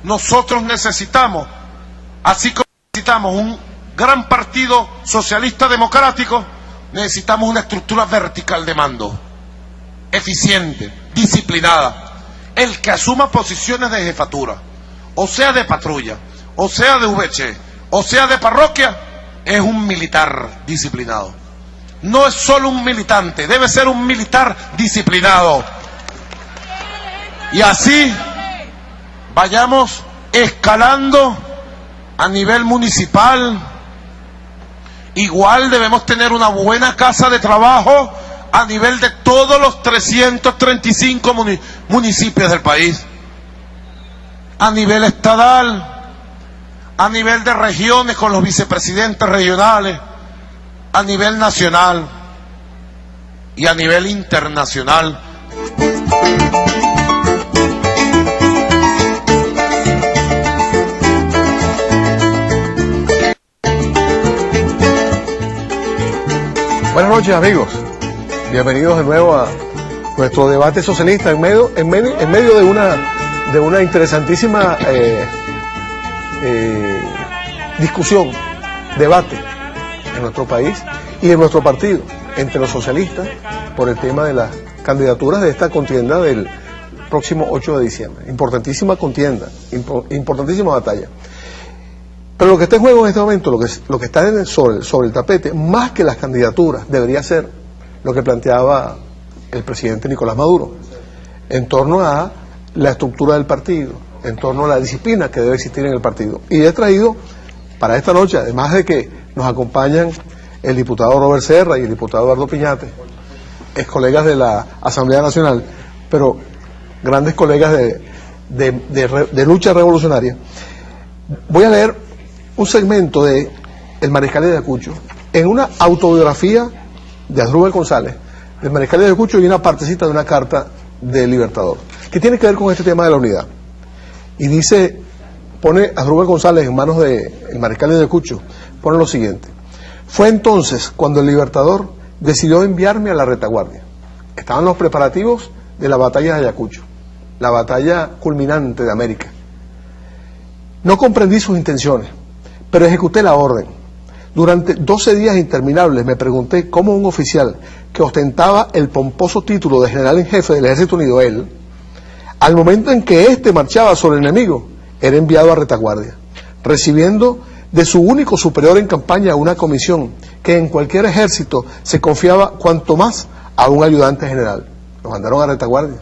nosotros necesitamos, así como necesitamos un gran partido socialista democrático, necesitamos una estructura vertical de mando, eficiente, disciplinada. El que asuma posiciones de jefatura, o sea de patrulla, o sea de VC, o sea de parroquia, es un militar disciplinado. No es solo un militante, debe ser un militar disciplinado. Y así vayamos escalando a nivel municipal. Igual debemos tener una buena casa de trabajo a nivel de todos los 335 municipios del país. A nivel estatal, a nivel de regiones con los vicepresidentes regionales, a nivel nacional y a nivel internacional. Buenas noches, amigos. Bienvenidos de nuevo a nuestro debate socialista en medio de una interesantísima discusión, debate en nuestro país y en nuestro partido entre los socialistas por el tema de las candidaturas de esta contienda del próximo 8 de diciembre. Importantísima contienda, importantísima batalla. Pero lo que está en juego en este momento, lo que está sobre el tapete, más que las candidaturas, debería ser lo que planteaba el presidente Nicolás Maduro, en torno a la estructura del partido, en torno a la disciplina que debe existir en el partido. Y he traído para esta noche, además de que nos acompañan el diputado Robert Serra y el diputado Eduardo Piñate, ex colegas de la Asamblea Nacional, pero grandes colegas de lucha revolucionaria, voy a leer un segmento de El Mariscal de Ayacucho, en una autobiografía de Asdrúbal González, del Mariscal de Ayacucho, y una partecita de una carta del Libertador, que tiene que ver con este tema de la unidad. Y dice, pone Asdrúbal González en manos del Mariscal de Ayacucho, pone lo siguiente: fue entonces cuando el Libertador decidió enviarme a la retaguardia. Estaban los preparativos de la batalla de Ayacucho, la batalla culminante de América. No comprendí sus intenciones, pero ejecuté la orden. Durante 12 días interminables me pregunté cómo un oficial que ostentaba el pomposo título de general en jefe del Ejército Unido, él, al momento en que éste marchaba sobre el enemigo, era enviado a retaguardia, recibiendo de su único superior en campaña una comisión que en cualquier ejército se confiaba cuanto más a un ayudante general. Lo mandaron a retaguardia.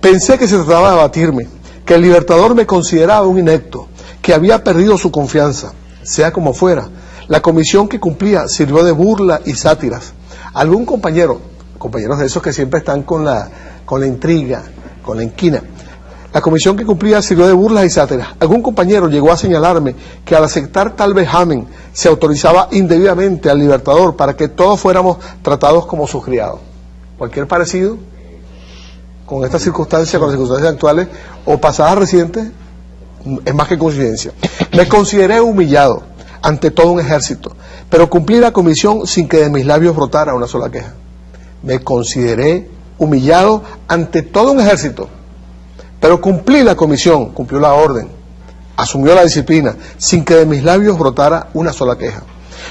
Pensé que se trataba de abatirme, que el Libertador me consideraba un inepto, que había perdido su confianza. Sea como fuera, la comisión que cumplía sirvió de burla y sátiras. Algún compañeros de esos que siempre están con la intriga, con la inquina, la comisión que cumplía sirvió de burlas y sátiras. Algún compañero llegó a señalarme que al aceptar tal vejamen se autorizaba indebidamente al Libertador para que todos fuéramos tratados como sus criados. Cualquier parecido con estas circunstancias, con las circunstancias actuales o pasadas recientes, es más que coincidencia. Me consideré humillado ante todo un ejército, pero cumplí la comisión sin que de mis labios brotara una sola queja. Me consideré humillado ante todo un ejército, pero cumplí la comisión, cumplió la orden, asumió la disciplina, sin que de mis labios brotara una sola queja.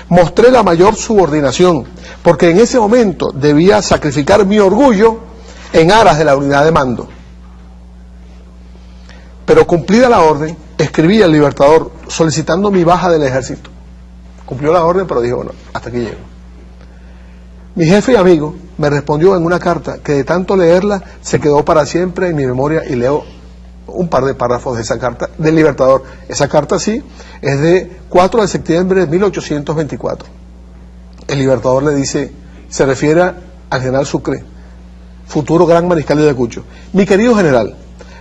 Mostré la mayor subordinación, porque en ese momento debía sacrificar mi orgullo en aras de la unidad de mando. Pero cumplida la orden, escribí al Libertador solicitando mi baja del ejército. Cumplió la orden, pero dijo, bueno, hasta aquí llego. Mi jefe y amigo me respondió en una carta que de tanto leerla se quedó para siempre en mi memoria, y leo un par de párrafos de esa carta del Libertador. Esa carta sí es de 4 de septiembre de 1824. El Libertador le dice, se refiere al general Sucre, futuro gran mariscal de Ayacucho: mi querido general,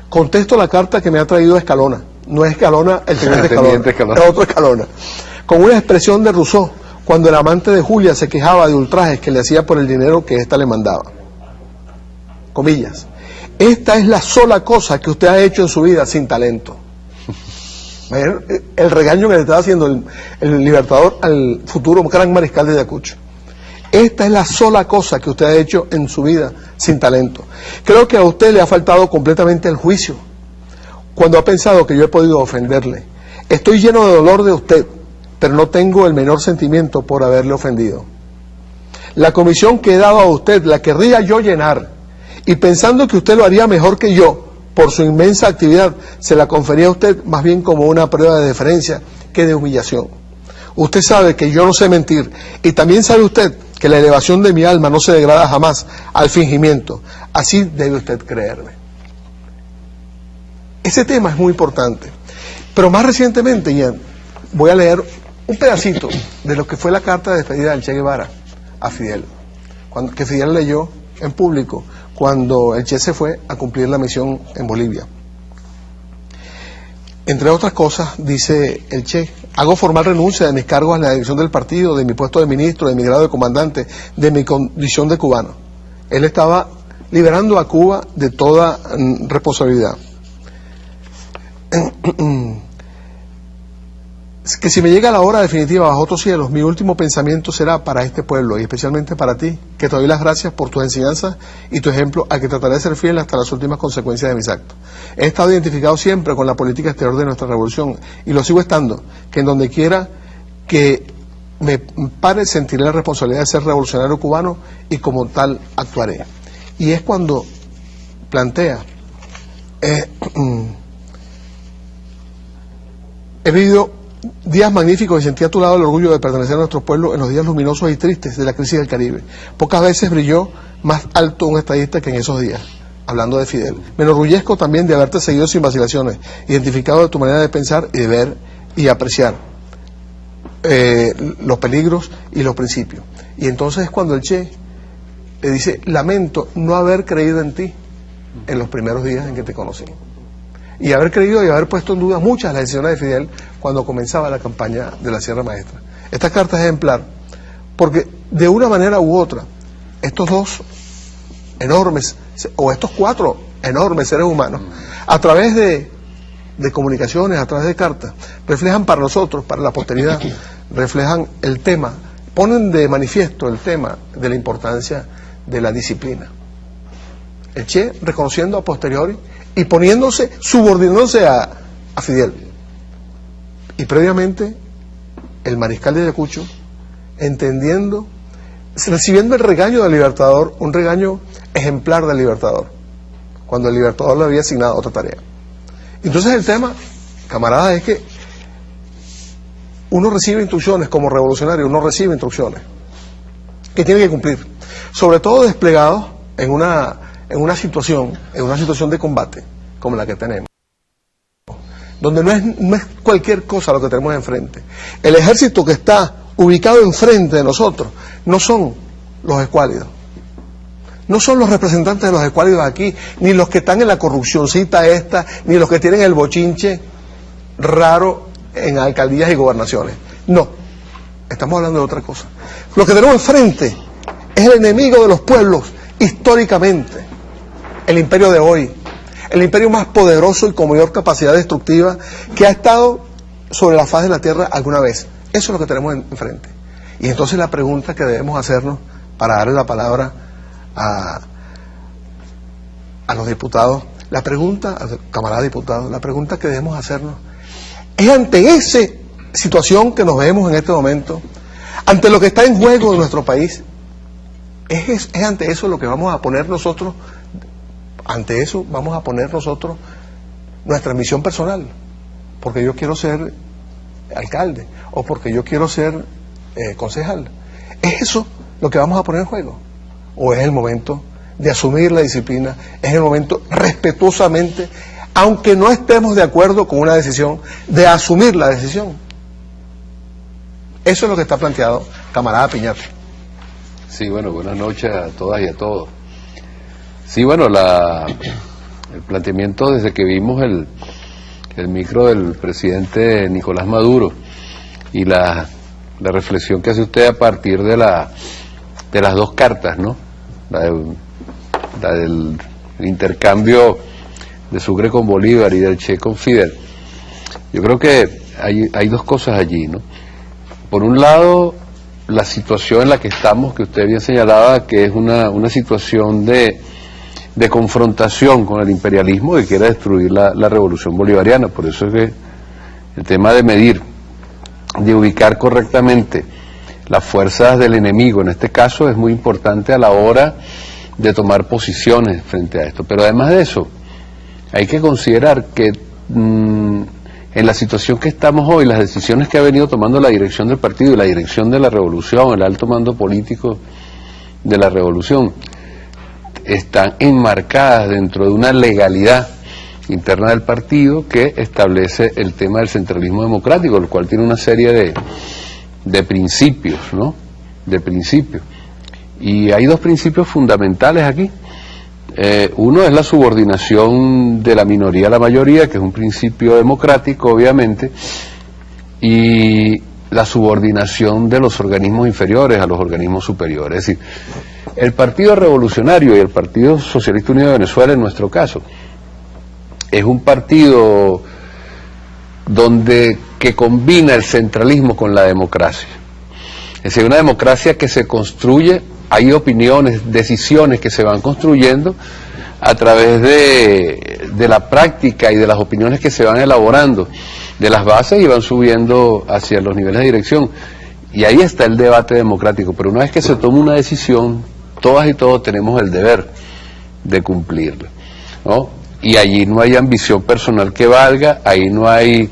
contesto la carta que me ha traído Escalona. No es Escalona el teniente Escalona, es otro Escalona. Con una expresión de Rousseau, cuando el amante de Julia se quejaba de ultrajes que le hacía por el dinero que ésta le mandaba. Comillas: esta es la sola cosa que usted ha hecho en su vida sin talento. El regaño que le estaba haciendo el Libertador al futuro gran mariscal de Ayacucho. Esta es la sola cosa que usted ha hecho en su vida sin talento. Creo que a usted le ha faltado completamente el juicio. cuando ha pensado que yo he podido ofenderle. Estoy lleno de dolor de usted, pero no tengo el menor sentimiento por haberle ofendido. La comisión que he dado a usted la querría yo llenar, y pensando que usted lo haría mejor que yo, por su inmensa actividad, se la confería a usted más bien como una prueba de deferencia que de humillación. Usted sabe que yo no sé mentir, y también sabe usted que la elevación de mi alma no se degrada jamás al fingimiento. Así debe usted creerme. Ese tema es muy importante. Pero más recientemente, Ian, voy a leer un pedacito de lo que fue la carta de despedida del Che Guevara a Fidel, que Fidel leyó en público cuando el Che se fue a cumplir la misión en Bolivia. Entre otras cosas, dice el Che: hago formal renuncia de mis cargos en la dirección del partido, de mi puesto de ministro, de mi grado de comandante, de mi condición de cubano. Él estaba liberando a Cuba de toda responsabilidad. Que si me llega la hora definitiva bajo otros cielos, mi último pensamiento será para este pueblo y especialmente para ti, que te doy las gracias por tus enseñanzas y tu ejemplo, al que trataré de ser fiel hasta las últimas consecuencias de mis actos. He estado identificado siempre con la política exterior de nuestra revolución y lo sigo estando, que en donde quiera que me pare sentiré la responsabilidad de ser revolucionario cubano y como tal actuaré. Y es cuando plantea he vivido días magníficos y sentí a tu lado el orgullo de pertenecer a nuestro pueblo en los días luminosos y tristes de la crisis del Caribe. Pocas veces brilló más alto un estadista que en esos días, hablando de Fidel. Me enorgullezco también de haberte seguido sin vacilaciones, identificado de tu manera de pensar y de ver y apreciar los peligros y los principios. Y entonces es cuando el Che le dice: lamento no haber creído en ti en los primeros días en que te conocí. Y haber creído y haber puesto en duda muchas de las decisiones de Fidel cuando comenzaba la campaña de la Sierra Maestra. Esta carta es ejemplar, porque de una manera u otra, estos dos enormes, o estos cuatro enormes seres humanos, a través de comunicaciones, a través de cartas, reflejan para nosotros, para la posteridad, reflejan el tema, ponen de manifiesto el tema de la importancia de la disciplina. El Che reconociendo a posteriori y poniéndose, subordinándose a Fidel. Y previamente, el mariscal de Ayacucho, entendiendo, recibiendo el regaño del Libertador, un regaño ejemplar del Libertador, cuando el Libertador le había asignado otra tarea. Entonces el tema, camaradas, es que uno recibe instrucciones como revolucionario, uno recibe instrucciones que tiene que cumplir, sobre todo desplegados en una situación de combate como la que tenemos, donde no es cualquier cosa lo que tenemos enfrente. El ejército que está ubicado enfrente de nosotros no son los escuálidos, no son los representantes de los escuálidos aquí, ni los que están en la corrupcióncita esta, ni los que tienen el bochinche raro en alcaldías y gobernaciones. No, estamos hablando de otra cosa. Lo que tenemos enfrente es el enemigo de los pueblos históricamente, el imperio de hoy, el imperio más poderoso y con mayor capacidad destructiva que ha estado sobre la faz de la tierra alguna vez. Eso es lo que tenemos enfrente. Y entonces la pregunta que debemos hacernos, para darle la palabra a los diputados, la pregunta, a los camaradas diputados, la pregunta que debemos hacernos es: ante esa situación que nos vemos en este momento, ante lo que está en juego en nuestro país, es ante eso lo que vamos a poner nosotros, ante eso vamos a poner nosotros nuestra misión personal, porque yo quiero ser alcalde o porque yo quiero ser concejal. ¿Es eso lo que vamos a poner en juego? ¿O es el momento de asumir la disciplina? ¿Es el momento respetuosamente, aunque no estemos de acuerdo con una decisión, de asumir la decisión? Eso es lo que está planteado, camarada Piñate. Sí, bueno, buenas noches a todas y a todos. Sí, bueno, el planteamiento desde que vimos el micro del presidente Nicolás Maduro y la reflexión que hace usted a partir de las dos cartas, ¿no? La del intercambio de Sucre con Bolívar y del Che con Fidel. Yo creo que hay dos cosas allí, ¿no? Por un lado, la situación en la que estamos, que usted bien señalaba, que es una situación de de confrontación con el imperialismo que quiera destruir la revolución bolivariana. Por eso es que el tema de medir, de ubicar correctamente las fuerzas del enemigo, en este caso, es muy importante a la hora de tomar posiciones frente a esto. Pero además de eso, hay que considerar que en la situación que estamos hoy, las decisiones que ha venido tomando la dirección del partido y la dirección de la revolución, el alto mando político de la revolución, están enmarcadas dentro de una legalidad interna del partido que establece el tema del centralismo democrático, el cual tiene una serie de principios, ¿no? De principios. Y hay dos principios fundamentales aquí. Uno es la subordinación de la minoría a la mayoría, que es un principio democrático, obviamente, y la subordinación de los organismos inferiores a los organismos superiores. Es decir, el Partido Revolucionario y el Partido Socialista Unido de Venezuela, en nuestro caso, es un partido que combina el centralismo con la democracia. Es decir, una democracia que se construye, hay opiniones, decisiones que se van construyendo a través de la práctica y de las opiniones que se van elaborando de las bases y van subiendo hacia los niveles de dirección. Y ahí está el debate democrático. Pero una vez que se toma una decisión, todas y todos tenemos el deber de cumplirla, ¿no? Y allí no hay ambición personal que valga, ahí no hay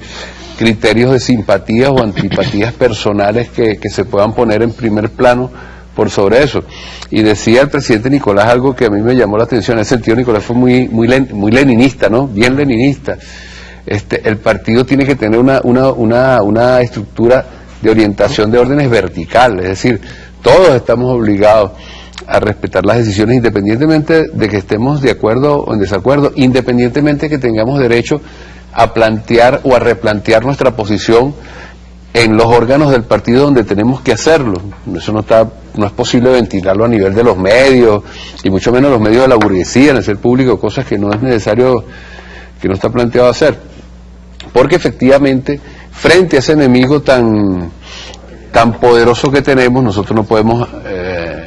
criterios de simpatías o antipatías personales que se puedan poner en primer plano por sobre eso. Y decía el presidente Nicolás algo que a mí me llamó la atención. En ese sentido, Nicolás fue muy leninista, ¿no? Bien leninista. El partido tiene que tener una estructura de orientación de órdenes verticales, es decir, todos estamos obligados a respetar las decisiones independientemente de que estemos de acuerdo o en desacuerdo, independientemente de que tengamos derecho a plantear o a replantear nuestra posición en los órganos del partido donde tenemos que hacerlo. Eso no es posible ventilarlo a nivel de los medios, y mucho menos los medios de la burguesía, en el ser público, cosas que no es necesario, que no está planteado hacer. Porque efectivamente, frente a ese enemigo tan poderoso que tenemos, nosotros no podemos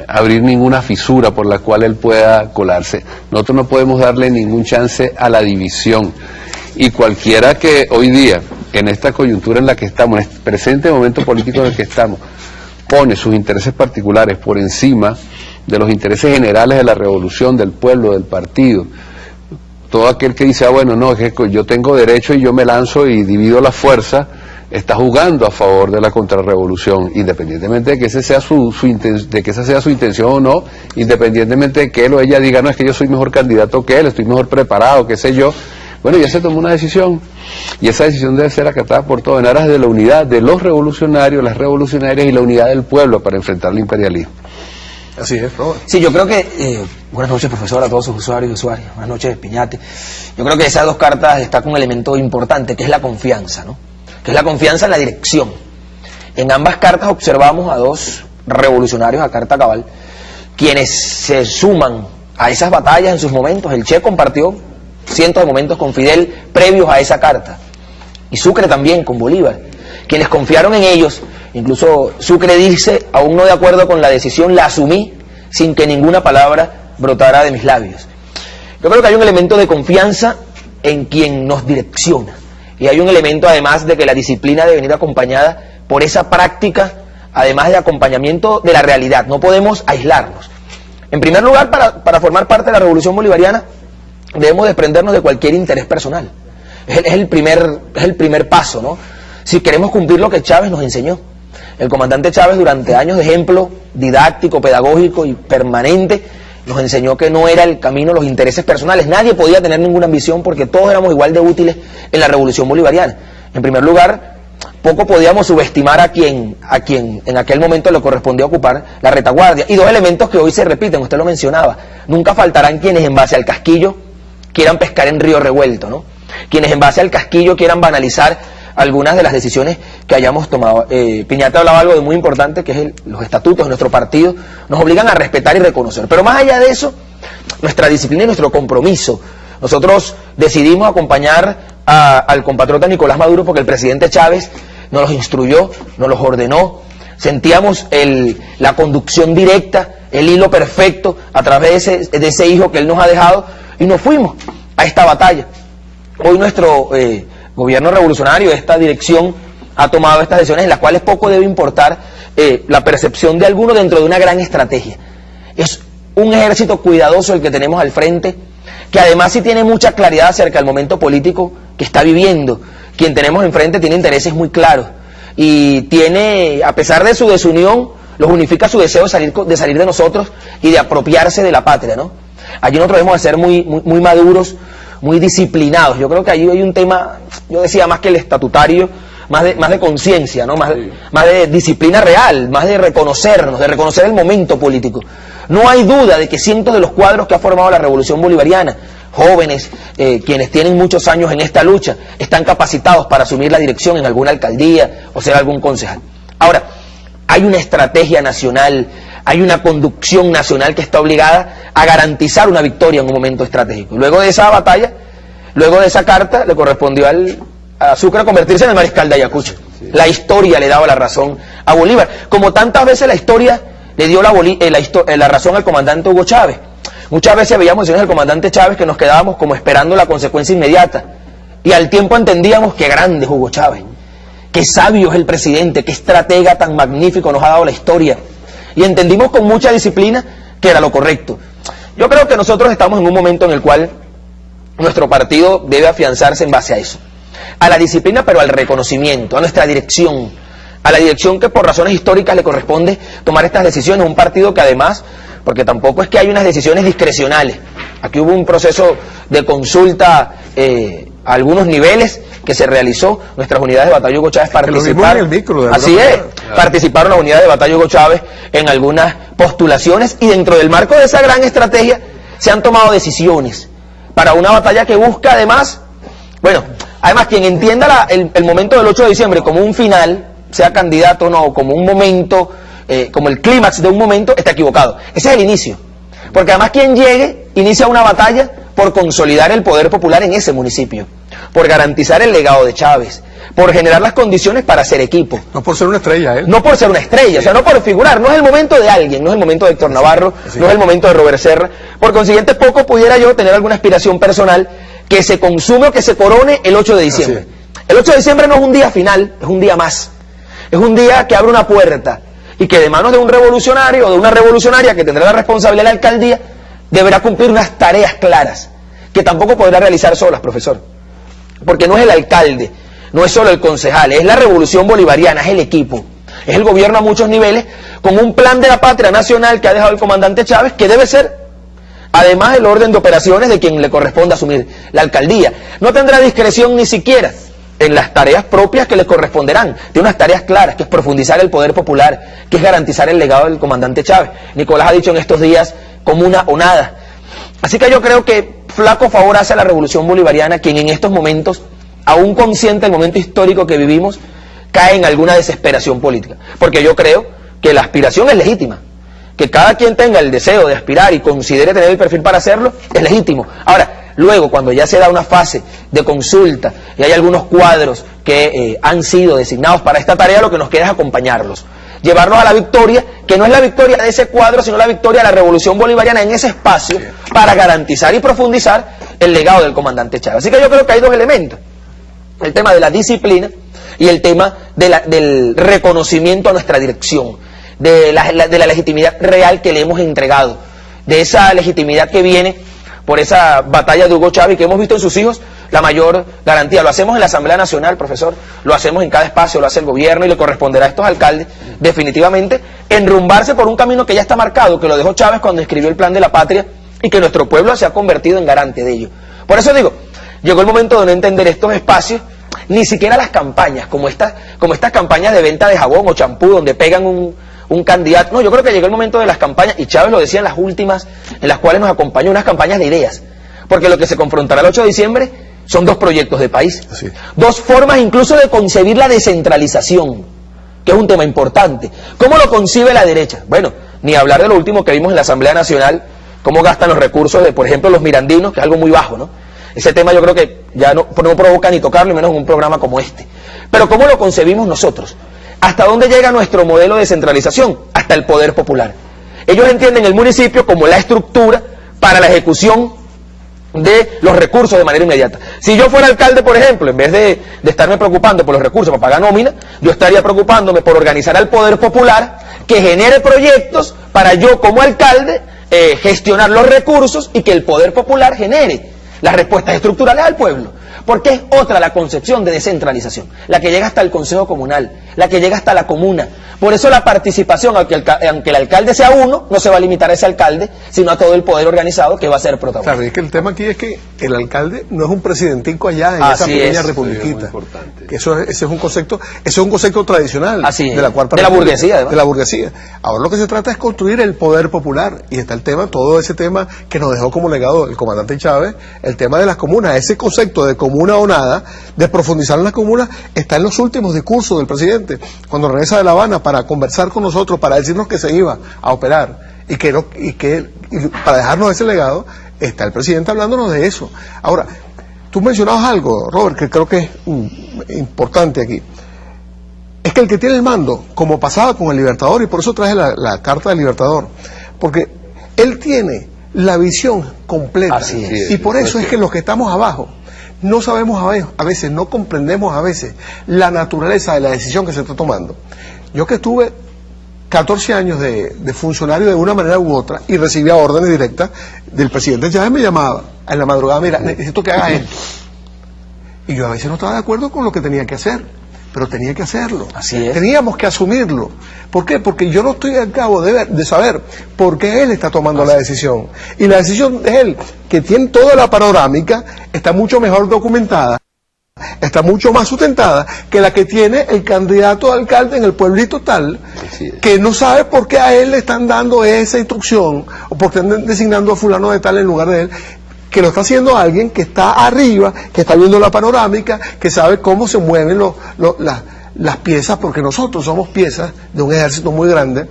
abrir ninguna fisura por la cual él pueda colarse. Nosotros no podemos darle ningún chance a la división. Y cualquiera que hoy día, en esta coyuntura en la que estamos, en este presente momento político en el que estamos, pone sus intereses particulares por encima de los intereses generales de la revolución, del pueblo, del partido, todo aquel que dice, bueno, no, es que yo tengo derecho y yo me lanzo y divido la fuerza, está jugando a favor de la contrarrevolución, independientemente de que esa sea su intención o no, independientemente de que él o ella diga, no, es que yo soy mejor candidato que él, estoy mejor preparado, qué sé yo. Bueno, ya se tomó una decisión, y esa decisión debe ser acatada por todos en aras de la unidad de los revolucionarios, las revolucionarias y la unidad del pueblo para enfrentar el imperialismo. Así es, Robert. Sí, yo creo que, buenas noches, profesor, a todos sus usuarios y usuarias, buenas noches, Piñate. Yo creo que esas dos cartas destacan un elemento importante, que es la confianza, ¿no? Que es la confianza en la dirección. En ambas cartas observamos a dos revolucionarios a carta cabal, quienes se suman a esas batallas en sus momentos. El Che compartió cientos de momentos con Fidel previos a esa carta, y Sucre también con Bolívar, quienes confiaron en ellos. Incluso Sucre dice, aún no de acuerdo con la decisión, la asumí sin que ninguna palabra brotara de mis labios. Yo creo que hay un elemento de confianza en quien nos direcciona, y hay un elemento además de que la disciplina debe venir acompañada por esa práctica, además de acompañamiento de la realidad. No podemos aislarnos. En primer lugar, para formar parte de la revolución bolivariana, debemos desprendernos de cualquier interés personal. Es el primer paso, ¿no? Si queremos cumplir lo que Chávez nos enseñó. El comandante Chávez, durante años de ejemplo didáctico, pedagógico y permanente, nos enseñó que no era el camino los intereses personales. Nadie podía tener ninguna ambición porque todos éramos igual de útiles en la revolución bolivariana. En primer lugar, poco podíamos subestimar a quien en aquel momento le correspondía ocupar la retaguardia. Y dos elementos que hoy se repiten, usted lo mencionaba. Nunca faltarán quienes en base al casquillo quieran pescar en río revuelto, ¿no? Quienes en base al casquillo quieran banalizar algunas de las decisiones que hayamos tomado. Piñate hablaba algo de muy importante, que es los estatutos de nuestro partido, nos obligan a respetar y reconocer. Pero más allá de eso, nuestra disciplina y nuestro compromiso. Nosotros decidimos acompañar al compatriota Nicolás Maduro porque el presidente Chávez nos los instruyó, nos los ordenó. Sentíamos la conducción directa el hilo perfecto a través de ese hijo que él nos ha dejado, y nos fuimos a esta batalla. Hoy nuestro gobierno revolucionario, esta dirección, ha tomado estas decisiones en las cuales poco debe importar la percepción de alguno dentro de una gran estrategia. Es un ejército cuidadoso el que tenemos al frente, que además sí tiene mucha claridad acerca del momento político que está viviendo. Quien tenemos enfrente tiene intereses muy claros y tiene, a pesar de su desunión, los unifica su deseo de salir de nosotros y de apropiarse de la patria, ¿no? Allí nosotros debemos de ser muy maduros, muy disciplinados. Yo creo que allí hay un tema, yo decía, más que el estatutario, más de conciencia, ¿no? Más de disciplina real, más de reconocernos, de reconocer el momento político. No hay duda de que cientos de los cuadros que ha formado la Revolución Bolivariana, jóvenes, quienes tienen muchos años en esta lucha, están capacitados para asumir la dirección en alguna alcaldía o ser algún concejal. Ahora, hay una estrategia nacional, hay una conducción nacional que está obligada a garantizar una victoria en un momento estratégico. Luego de esa batalla, luego de esa carta, le correspondió a Sucre convertirse en el mariscal de Ayacucho. La historia le daba la razón a Bolívar, como tantas veces la historia le dio la razón al comandante Hugo Chávez. Muchas veces veíamos decisiones del comandante Chávez que nos quedábamos como esperando la consecuencia inmediata, y al tiempo entendíamos qué grande es Hugo Chávez, qué sabio es el presidente, qué estratega tan magnífico nos ha dado la historia, y entendimos con mucha disciplina que era lo correcto. Yo creo que nosotros estamos en un momento en el cual nuestro partido debe afianzarse en base a eso, a la disciplina, pero al reconocimiento, a nuestra dirección, a la dirección que por razones históricas le corresponde tomar estas decisiones. Un partido que además, porque tampoco es que hay unas decisiones discrecionales, aquí hubo un proceso de consulta a algunos niveles que se realizó. Nuestras unidades de batalla Hugo Chávez participaron, así es, participaron las unidades de batalla Hugo Chávez en algunas postulaciones, y dentro del marco de esa gran estrategia se han tomado decisiones para una batalla que busca además, bueno, además quien entienda el momento del 8 de diciembre como un final, sea candidato o no, como un momento, como el clímax de un momento, está equivocado. Ese es el inicio, porque además quien llegue inicia una batalla por consolidar el poder popular en ese municipio, por garantizar el legado de Chávez, por generar las condiciones para ser equipo. No por ser una estrella, ¿eh? No por ser una estrella, o sea, no por figurar. No es el momento de alguien, no es el momento de Héctor Navarro, no es el momento de Robert Serra. Por consiguiente, poco pudiera yo tener alguna aspiración personal que se consume o que se corone el 8 de diciembre. El 8 de diciembre no es un día final, es un día más. Es un día que abre una puerta y que de manos de un revolucionario o de una revolucionaria que tendrá la responsabilidad de la alcaldía, deberá cumplir unas tareas claras que tampoco podrá realizar solas, profesor. Porque no es el alcalde, no es solo el concejal, es la Revolución Bolivariana, es el equipo, es el gobierno a muchos niveles, con un plan de la patria nacional que ha dejado el comandante Chávez, que debe ser, además, el orden de operaciones de quien le corresponde asumir la alcaldía. No tendrá discreción ni siquiera en las tareas propias que le corresponderán. Tiene unas tareas claras, que es profundizar el poder popular, que es garantizar el legado del comandante Chávez. Nicolás ha dicho en estos días, como una o nada. Así que yo creo que flaco favor hace a la Revolución Bolivariana quien en estos momentos, aún consciente del momento histórico que vivimos, cae en alguna desesperación política. Porque yo creo que la aspiración es legítima. Que cada quien tenga el deseo de aspirar y considere tener el perfil para hacerlo, es legítimo. Ahora, luego, cuando ya se da una fase de consulta y hay algunos cuadros que han sido designados para esta tarea, lo que nos queda es acompañarlos, llevarlos a la victoria, que no es la victoria de ese cuadro, sino la victoria de la Revolución Bolivariana en ese espacio, para garantizar y profundizar el legado del comandante Chávez. Así que yo creo que hay dos elementos: el tema de la disciplina y el tema del reconocimiento a nuestra dirección, de la legitimidad real que le hemos entregado, de esa legitimidad que viene por esa batalla de Hugo Chávez, que hemos visto en sus hijos la mayor garantía. Lo hacemos en la Asamblea Nacional, profesor, lo hacemos en cada espacio, lo hace el gobierno, y le corresponderá a estos alcaldes definitivamente enrumbarse por un camino que ya está marcado, que lo dejó Chávez cuando escribió el Plan de la Patria, y que nuestro pueblo se ha convertido en garante de ello. Por eso digo, llegó el momento de no entender estos espacios, ni siquiera las campañas, como estas campañas de venta de jabón o champú, donde pegan un candidato. No, yo creo que llegó el momento de las campañas, y Chávez lo decía en las últimas, en las cuales nos acompañó, unas campañas de ideas, porque lo que se confrontará el 8 de diciembre son dos proyectos de país, dos formas incluso de concebir la descentralización, que es un tema importante. ¿Cómo lo concibe la derecha? Bueno, ni hablar de lo último que vimos en la Asamblea Nacional, cómo gastan los recursos de, por ejemplo, los mirandinos, que es algo muy bajo, ¿no? Ese tema yo creo que ya no provoca ni tocarlo, y menos en un programa como este. Pero ¿cómo lo concebimos nosotros? ¿Hasta dónde llega nuestro modelo de descentralización? Hasta el poder popular. Ellos entienden el municipio como la estructura para la ejecución de los recursos de manera inmediata. Si yo fuera alcalde, por ejemplo, en vez de estarme preocupando por los recursos para pagar nómina, yo estaría preocupándome por organizar al poder popular que genere proyectos para yo como alcalde gestionar los recursos y que el poder popular genere las respuestas estructurales al pueblo. Porque es otra la concepción de descentralización, la que llega hasta el Consejo Comunal, la que llega hasta la comuna. Por eso la participación, aunque el alcalde sea uno, no se va a limitar a ese alcalde, sino a todo el poder organizado que va a ser protagonista. Claro, y es que el tema aquí es que el alcalde no es un presidentico allá en esa pequeña republiquita. Que ese es un concepto tradicional de la cuarta de la burguesía, además. De la burguesía. Ahora lo que se trata es construir el poder popular, y está el tema, todo ese tema que nos dejó como legado el comandante Chávez, el tema de las comunas, ese concepto de comuna o nada, de profundizar en las comunas, está en los últimos discursos del presidente, cuando regresa de La Habana para conversar con nosotros, para decirnos que se iba a operar, y para dejarnos ese legado, está el presidente hablándonos de eso. Ahora, tú mencionabas algo, Robert, que creo que es importante aquí. Es que el que tiene el mando, como pasaba con el Libertador, y por eso traje la carta del Libertador, porque él tiene la visión completa. Así es. Y por eso es que los que estamos abajo no sabemos a veces, no comprendemos a veces la naturaleza de la decisión que se está tomando. Yo que estuve 14 años de funcionario de una manera u otra y recibía órdenes directas del presidente Chávez, me llamaba en la madrugada: mira, necesito que hagas esto. Y yo a veces no estaba de acuerdo con lo que tenía que hacer, pero tenía que hacerlo. Así es. Teníamos que asumirlo. ¿Por qué? Porque yo no estoy al cabo de saber por qué él está tomando la decisión. Y la decisión de él, que tiene toda la panorámica, está mucho mejor documentada, está mucho más sustentada que la que tiene el candidato a alcalde en el pueblito tal, que no sabe por qué a él le están dando esa instrucción, o por qué están designando a fulano de tal en lugar de él, que lo está haciendo alguien que está arriba, que está viendo la panorámica, que sabe cómo se mueven las piezas, porque nosotros somos piezas de un ejército muy grande,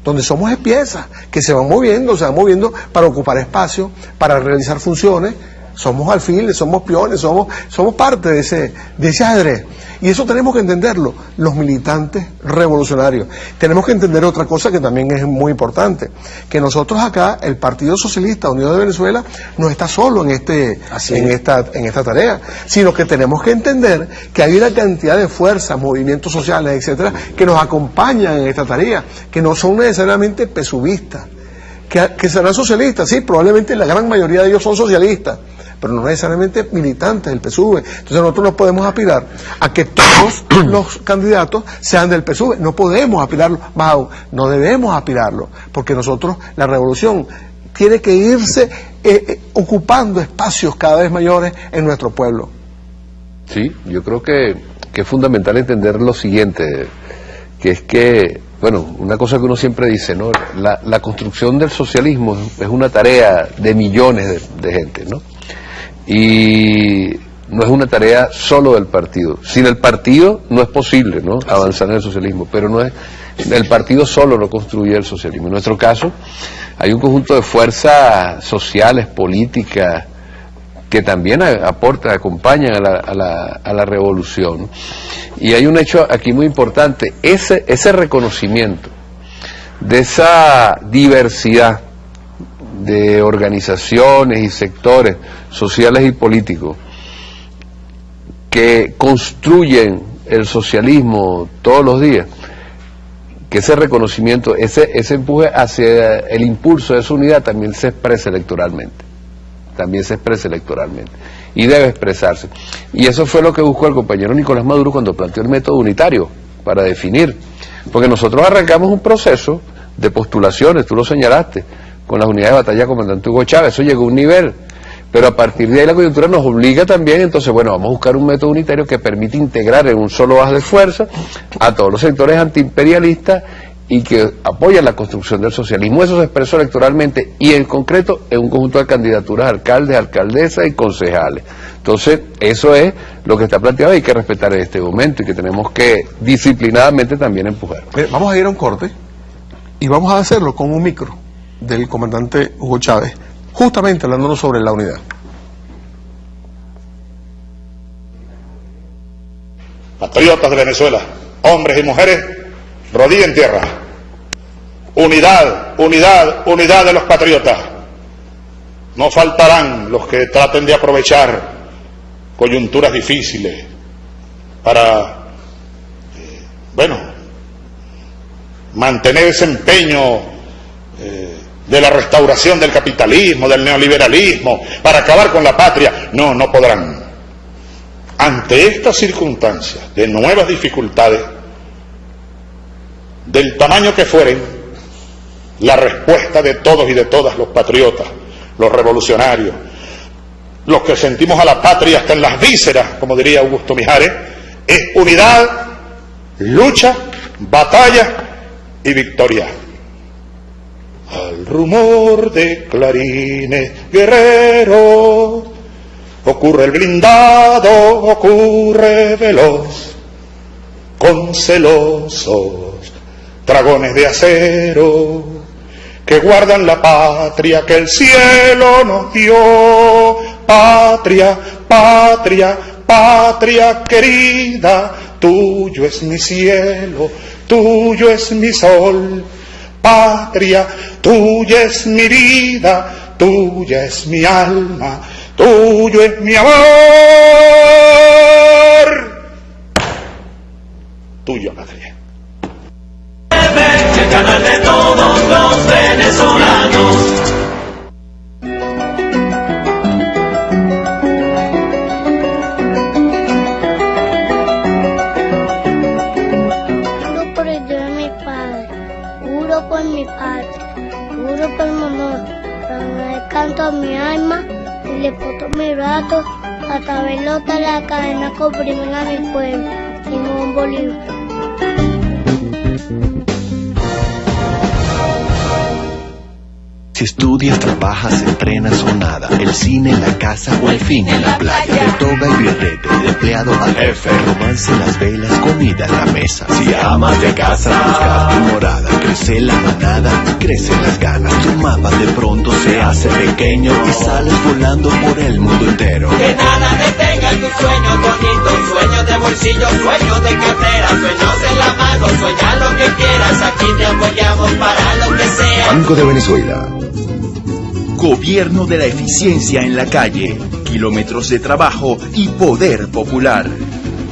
donde somos piezas que se van moviendo para ocupar espacio, para realizar funciones. Somos alfiles, somos peones, somos parte de ese ajedrez. Y eso tenemos que entenderlo, los militantes revolucionarios. Tenemos que entender otra cosa que también es muy importante, que nosotros acá, el Partido Socialista Unido de Venezuela, no está solo en esta tarea, sino que tenemos que entender que hay una cantidad de fuerzas, movimientos sociales, etcétera, que nos acompañan en esta tarea, que no son necesariamente pesubistas, que serán socialistas, sí, probablemente la gran mayoría de ellos son socialistas, pero no necesariamente militantes del PSUV. Entonces nosotros no podemos aspirar a que todos los candidatos sean del PSUV. No podemos aspirarlo, más aún, no debemos aspirarlo, porque nosotros, la revolución tiene que irse ocupando espacios cada vez mayores en nuestro pueblo. Sí, yo creo que es fundamental entender lo siguiente, que es que, bueno, una cosa que uno siempre dice, ¿no? La construcción del socialismo es una tarea de millones de gente, ¿no? Y no es una tarea solo del partido. Sin el partido no es posible, ¿no?, avanzar en el socialismo, pero no es, el partido solo no construye el socialismo. En nuestro caso hay un conjunto de fuerzas sociales, políticas, que también aportan, acompañan a la revolución. Y hay un hecho aquí muy importante, ese reconocimiento de esa diversidad de organizaciones y sectores sociales y políticos que construyen el socialismo todos los días, que ese reconocimiento, ese empuje hacia el impulso de esa unidad también se expresa electoralmente. Y debe expresarse. Y eso fue lo que buscó el compañero Nicolás Maduro cuando planteó el método unitario para definir. Porque nosotros arrancamos un proceso de postulaciones, tú lo señalaste, con las unidades de batalla comandante Hugo Chávez, eso llegó a un nivel, pero a partir de ahí la coyuntura nos obliga también, entonces bueno, vamos a buscar un método unitario que permite integrar en un solo haz de fuerza a todos los sectores antiimperialistas y que apoyan la construcción del socialismo. Eso se expresó electoralmente y en concreto en un conjunto de candidaturas a alcaldes, alcaldesas y concejales. Entonces eso es lo que está planteado y hay que respetar en este momento y que tenemos que disciplinadamente también empujar. Vamos a ir a un corte y vamos a hacerlo con un micro del comandante Hugo Chávez, justamente hablándonos sobre la unidad. Patriotas de Venezuela, hombres y mujeres, rodilla en tierra. Unidad, unidad, unidad de los patriotas. No faltarán los que traten de aprovechar coyunturas difíciles para, mantener ese empeño de la restauración del capitalismo, del neoliberalismo, para acabar con la patria. No, no podrán. Ante estas circunstancias de nuevas dificultades, del tamaño que fueren, la respuesta de todos y de todas los patriotas, los revolucionarios, los que sentimos a la patria hasta en las vísceras, como diría Augusto Mijares, es unidad, lucha, batalla y victoria. Al rumor de clarines guerreros, ocurre el blindado, ocurre veloz, con celosos dragones de acero que guardan la patria que el cielo nos dio. Patria, patria, patria querida, tuyo es mi cielo, tuyo es mi sol. Patria, tuya es mi vida, tuya es mi alma, tuyo es mi amor. Tuyo, patria. El canal de todos los venezolanos. Juro por el Dios de mi padre, juro por mi patria, juro por mi amor, cuando canto a mi alma y le poto mi brazo, hasta verlo hasta la cadena que oprimen a mi pueblo, Simón Bolívar. Si estudias, trabajas, entrenas o nada, el cine, la casa o al fin en la playa, de toga y birrete, de empleado a jefe, romance, las velas, comida en la mesa. Si amas de casa, buscas tu morada, crece la manada, crecen las ganas, tu mapa de pronto se hace pequeño y sales volando por el mundo entero. Que nada detenga tu sueño bonito, sueños de bolsillo, sueños de cartera, sueños en la mano, sueña lo que quieras, aquí te apoyamos para lo que sea. Banco de Venezuela. Gobierno de la eficiencia en la calle, kilómetros de trabajo y poder popular.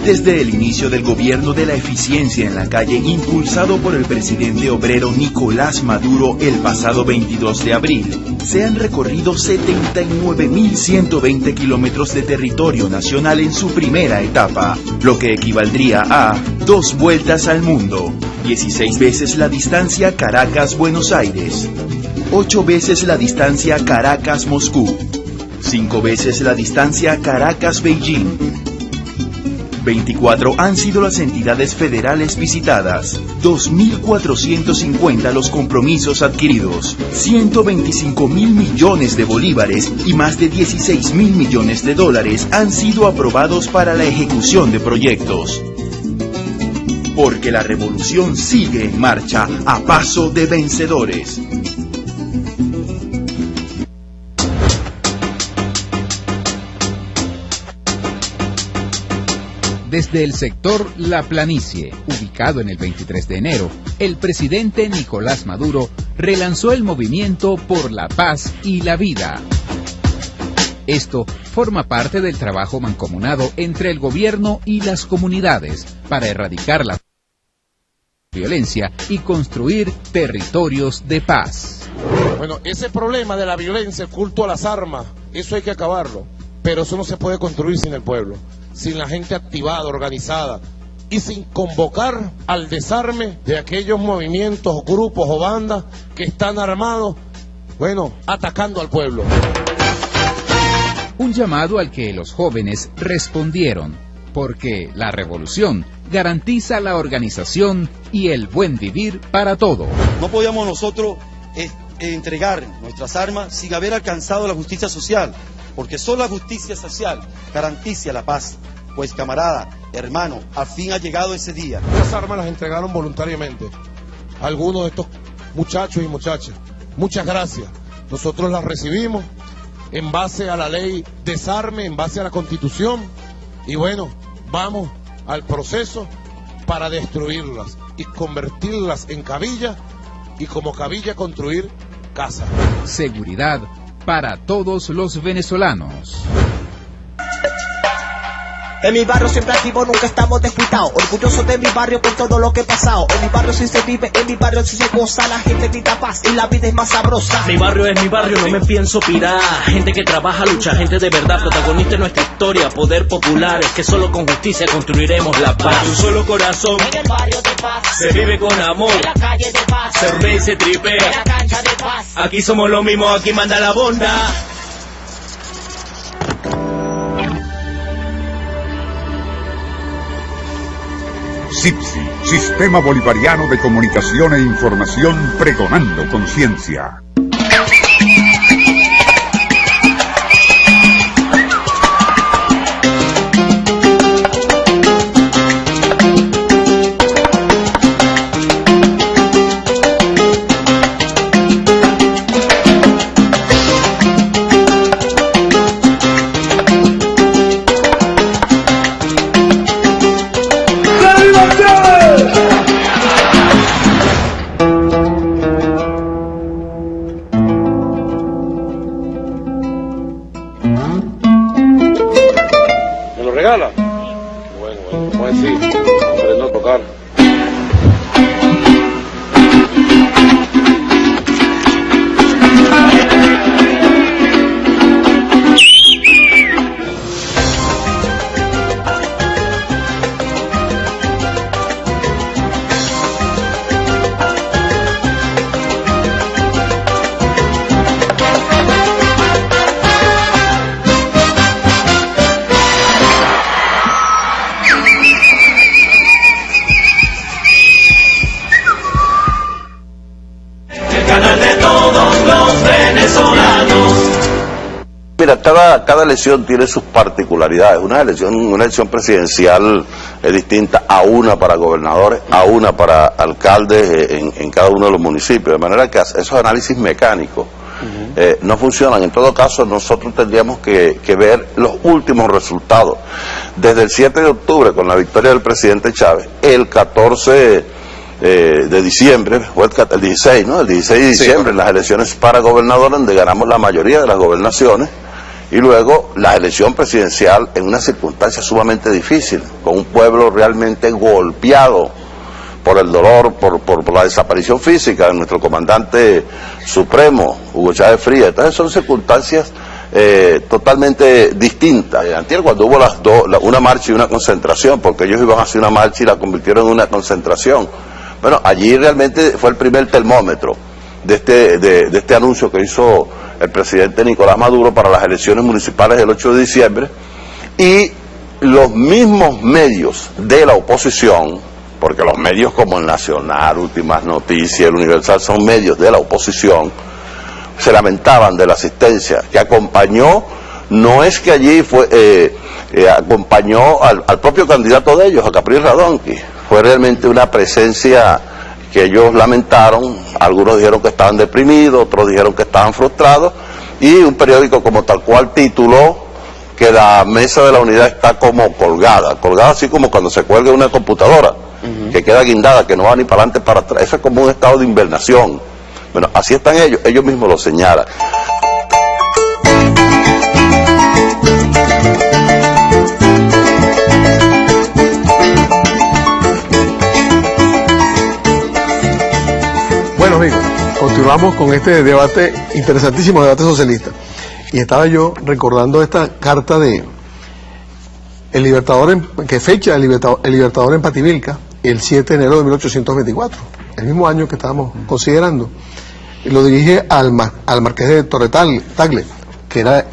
Desde el inicio del gobierno de la eficiencia en la calle, impulsado por el presidente obrero Nicolás Maduro el pasado 22 de abril, se han recorrido 79.120 kilómetros de territorio nacional en su primera etapa, lo que equivaldría a 2 vueltas al mundo, 16 veces la distancia Caracas-Buenos Aires, 8 veces la distancia Caracas-Moscú, 5 veces la distancia Caracas-Beijing. 24 han sido las entidades federales visitadas, 2.450 los compromisos adquiridos, 125.000 millones de bolívares y más de 16.000 millones de dólares han sido aprobados para la ejecución de proyectos. Porque la revolución sigue en marcha a paso de vencedores. Desde el sector La Planicie, ubicado en el 23 de enero, el presidente Nicolás Maduro relanzó el movimiento por la paz y la vida. Esto forma parte del trabajo mancomunado entre el gobierno y las comunidades para erradicar la violencia y construir territorios de paz. Bueno, ese problema de la violencia, el culto a las armas, eso hay que acabarlo, pero eso no se puede construir sin el pueblo, sin la gente activada, organizada y sin convocar al desarme de aquellos movimientos, grupos o bandas que están armados, atacando al pueblo. Un llamado al que los jóvenes respondieron, porque la revolución garantiza la organización y el buen vivir para todos. No podíamos nosotros entregar nuestras armas sin haber alcanzado la justicia social, porque solo la justicia social garantiza la paz. Pues camarada, hermano, al fin ha llegado ese día. Las armas las entregaron voluntariamente algunos de estos muchachos y muchachas. Muchas gracias. Nosotros las recibimos en base a la ley desarme, en base a la Constitución, y vamos al proceso para destruirlas y convertirlas en cabillas y como cabilla construir casa. Seguridad para todos los venezolanos. En mi barrio siempre activo, nunca estamos descuidados. Orgulloso de mi barrio por todo lo que he pasado. En mi barrio sí se vive, en mi barrio sí se goza. La gente grita paz y la vida es más sabrosa. Mi barrio es mi barrio, no me pienso pirar. Gente que trabaja, lucha, gente de verdad. Protagonista de nuestra historia, poder popular. Es que solo con justicia construiremos la paz. Un solo corazón, En el barrio de paz, se vive con amor. en la calle de paz, Se ríe y se tripea. en la cancha de paz. Aquí somos los mismos, aquí manda la bonda. SIPSI, Sistema Bolivariano de Comunicación e Información, pregonando conciencia. ¿Me lo regala? Bueno, pues sí, aprendo a tocar. Mira, cada elección tiene sus particularidades. Una elección presidencial es distinta a una para gobernadores, a una para alcaldes en cada uno de los municipios. De manera que esos análisis mecánicos no funcionan. En todo caso, nosotros tendríamos que ver los últimos resultados. Desde el 7 de octubre, con la victoria del presidente Chávez, el 14 de diciembre, o el 16, ¿no? El 16 de diciembre, las elecciones para gobernador, donde ganamos la mayoría de las gobernaciones, y luego la elección presidencial en una circunstancia sumamente difícil, con un pueblo realmente golpeado por el dolor, por la desaparición física de nuestro comandante supremo, Hugo Chávez Frías. Entonces son circunstancias totalmente distintas. Antier, cuando hubo una marcha y una concentración, porque ellos iban a hacer una marcha y la convirtieron en una concentración. Bueno, allí realmente fue el primer termómetro de este anuncio que hizo el presidente Nicolás Maduro para las elecciones municipales del 8 de diciembre, y los mismos medios de la oposición, porque los medios como el Nacional, Últimas Noticias, el Universal son medios de la oposición, se lamentaban de la asistencia que acompañó. No es que allí acompañó al propio candidato de ellos, a Capriles Radonqui. Fue realmente una presencia que ellos lamentaron. Algunos dijeron que estaban deprimidos, otros dijeron que estaban frustrados, y un periódico como tal cual tituló que la mesa de la unidad está como colgada así como cuando se cuelga una computadora, que queda guindada, que no va ni para adelante ni para atrás. Eso es como un estado de invernación. Bueno, así están ellos mismos lo señalan. Bueno, amigos, continuamos con este debate, interesantísimo debate socialista. Y estaba yo recordando esta carta de el Libertador, que fecha el Libertador en Pativilca, el 7 de enero de 1824, el mismo año que estábamos considerando. Y lo dirige al marqués de Torre Tagle, que era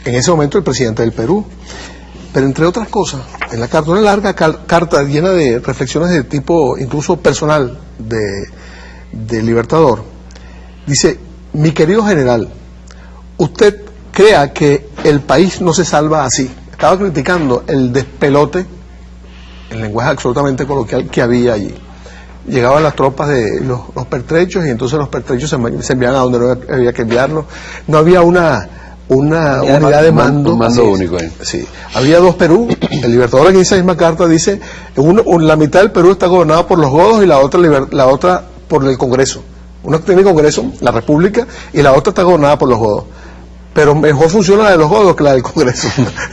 en ese momento el presidente del Perú. Pero entre otras cosas, en la carta, una larga carta llena de reflexiones de tipo incluso personal del Libertador, dice: mi querido general, usted crea que el país no se salva así. Estaba criticando el despelote, el lenguaje absolutamente coloquial que había allí. Llegaban las tropas de los pertrechos, y entonces los pertrechos se enviaban a donde no había que enviarlos. No había una unidad de mando. Un mando único ahí. Sí. Había dos Perú. El Libertador en esa misma carta dice: la mitad del Perú está gobernado por los godos y la otra por el Congreso. Una tiene Congreso, la República, y la otra está gobernada por los godos. Pero mejor funciona la de los godos que la del Congreso,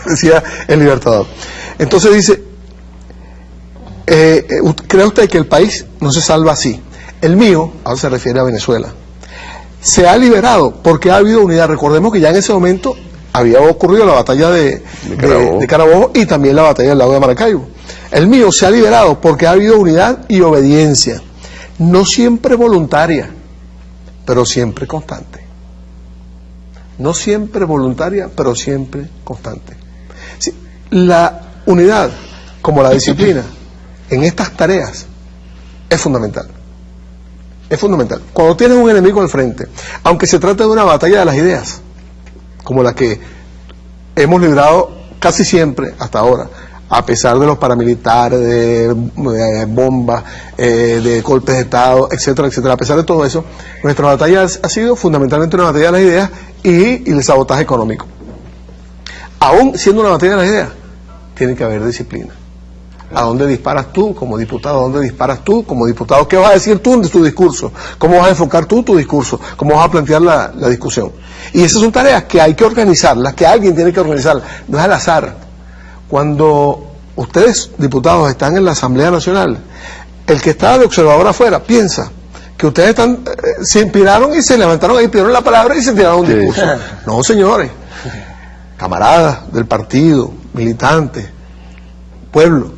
decía el Libertador. Entonces dice, ¿cree usted que el país no se salva así? El mío, ahora se refiere a Venezuela, se ha liberado porque ha habido unidad. Recordemos que ya en ese momento había ocurrido la batalla de Carabobo y también la batalla del lago de Maracaibo. El mío se ha liberado porque ha habido unidad y obediencia, no siempre voluntaria, pero siempre constante. No siempre voluntaria, pero siempre constante. Sí, la unidad, como la disciplina, en estas tareas es fundamental. Es fundamental. Cuando tienes un enemigo al frente, aunque se trate de una batalla de las ideas, como la que hemos librado casi siempre hasta ahora, a pesar de los paramilitares, de bombas, de golpes de Estado, etcétera, etcétera, a pesar de todo eso, nuestra batalla ha sido fundamentalmente una batalla de las ideas y el sabotaje económico. Aún siendo una batalla de las ideas, tiene que haber disciplina. ¿A dónde disparas tú como diputado? ¿A dónde disparas tú como diputado? ¿Qué vas a decir tú en tu discurso? ¿Cómo vas a enfocar tú tu discurso? ¿Cómo vas a plantear la discusión? Y esas son tareas que hay que organizarlas, que alguien tiene que organizarlas. No es al azar. Cuando ustedes, diputados, están en la Asamblea Nacional, el que está de observador afuera piensa que ustedes se inspiraron y se levantaron ahí, pidieron la palabra y se tiraron un discurso. No, señores. Camaradas del partido, militantes, pueblo.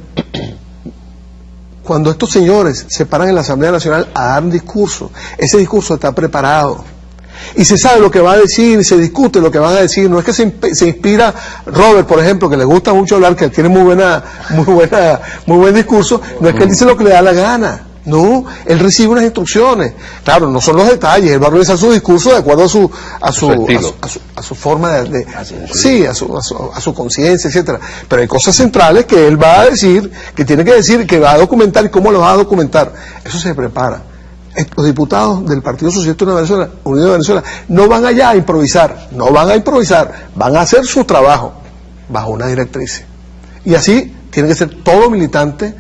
Cuando estos señores se paran en la Asamblea Nacional a dar un discurso, ese discurso está preparado y se sabe lo que va a decir, se discute lo que van a decir. No es que se inspira Robert, por ejemplo, que le gusta mucho hablar, que tiene muy buen discurso. No es que él dice lo que le da la gana. No, él recibe unas instrucciones. Claro, no son los detalles, él va a realizar su discurso de acuerdo a su forma sí, a su conciencia, etcétera. Pero hay cosas centrales que él va a decir, que tiene que decir, que va a documentar y cómo lo va a documentar. Eso se prepara. Los diputados del Partido Socialista Unido de Venezuela no van allá a improvisar, van a hacer su trabajo bajo una directriz. Y así tiene que ser todo militante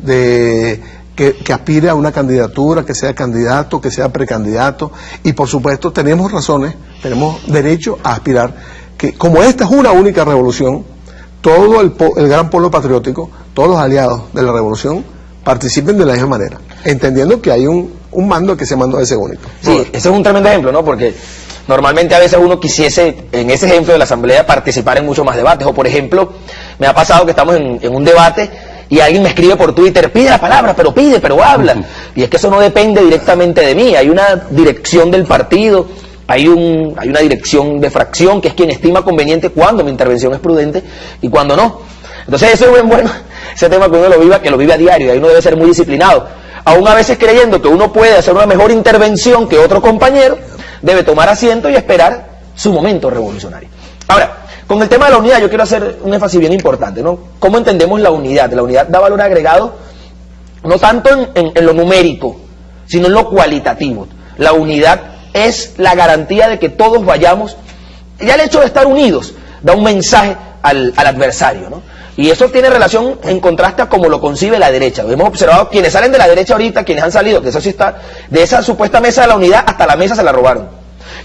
que aspire a una candidatura, que sea candidato, que sea precandidato, y por supuesto tenemos derecho a aspirar, que como esta es una única revolución, todo el gran pueblo patriótico, todos los aliados de la revolución participen de la misma manera, entendiendo que hay un mando que se mando a ese único. Sí, ese es un tremendo ejemplo, ¿no? Porque normalmente a veces uno quisiese, en ese ejemplo de la asamblea, participar en muchos más debates, o por ejemplo, me ha pasado que estamos en un debate y alguien me escribe por Twitter, pide la palabra, pero habla. Y es que eso no depende directamente de mí, hay una dirección del partido, hay una dirección de fracción que es quien estima conveniente cuando mi intervención es prudente y cuando no. Entonces eso es bueno, ese tema que uno lo vive a diario, y ahí uno debe ser muy disciplinado. Aún a veces creyendo que uno puede hacer una mejor intervención que otro compañero, debe tomar asiento y esperar su momento revolucionario. Ahora, con el tema de la unidad yo quiero hacer un énfasis bien importante, ¿no? ¿Cómo entendemos la unidad? La unidad da valor agregado no tanto en lo numérico, sino en lo cualitativo. La unidad es la garantía de que todos vayamos, ya el hecho de estar unidos da un mensaje al adversario, ¿no? Y eso tiene relación en contraste a cómo lo concibe la derecha. Hemos observado quienes salen de la derecha ahorita, quienes han salido, que eso sí está, de esa supuesta mesa de la unidad, hasta la mesa se la robaron.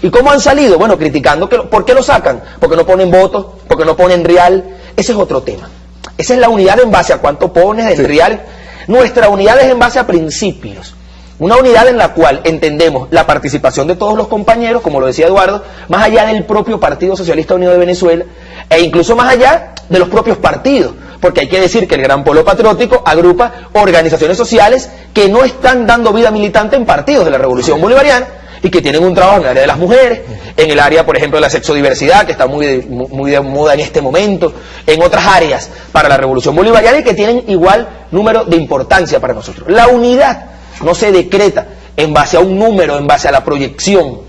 ¿Y cómo han salido? Bueno, criticando, ¿por qué lo sacan? Porque no ponen votos, porque no ponen real. Ese es otro tema. Esa es la unidad en base a cuánto pones en real. Nuestra unidad es en base a principios. Una unidad en la cual entendemos la participación de todos los compañeros, como lo decía Eduardo, más allá del propio Partido Socialista Unido de Venezuela, e incluso más allá de los propios partidos, porque hay que decir que el Gran Polo Patriótico agrupa organizaciones sociales que no están dando vida militante en partidos de la Revolución Bolivariana y que tienen un trabajo en el área de las mujeres, en el área, por ejemplo, de la sexodiversidad, que está muy de moda en este momento, en otras áreas para la Revolución Bolivariana y que tienen igual número de importancia para nosotros. La unidad no se decreta en base a un número, en base a la proyección.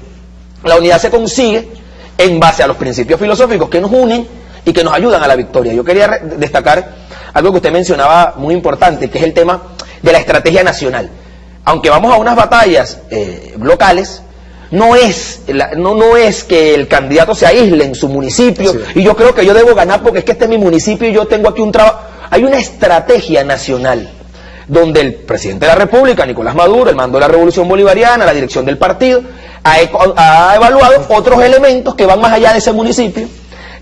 La unidad se consigue en base a los principios filosóficos que nos unen y que nos ayudan a la victoria. Yo quería destacar algo que usted mencionaba muy importante, que es el tema de la estrategia nacional. Aunque vamos a unas batallas locales, no es que el candidato se aísle en su municipio, y yo creo que yo debo ganar porque es que este es mi municipio y yo tengo aquí un trabajo. Hay una estrategia nacional. donde el presidente de la República, Nicolás Maduro, el mando de la Revolución Bolivariana, la dirección del partido, ha evaluado otros elementos que van más allá de ese municipio,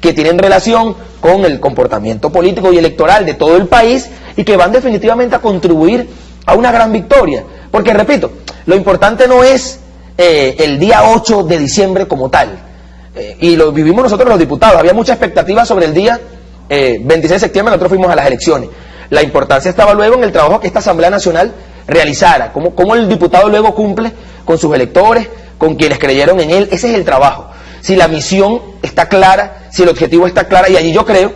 que tienen relación con el comportamiento político y electoral de todo el país y que van definitivamente a contribuir a una gran victoria. Porque, repito, lo importante no es el día 8 de diciembre como tal, y lo vivimos nosotros los diputados, había mucha expectativa sobre el día 26 de septiembre, nosotros fuimos a las elecciones. La importancia estaba luego en el trabajo que esta Asamblea Nacional realizara, cómo el diputado luego cumple con sus electores, con quienes creyeron en él. Ese es el trabajo. Si la misión está clara, si el objetivo está claro, y allí yo creo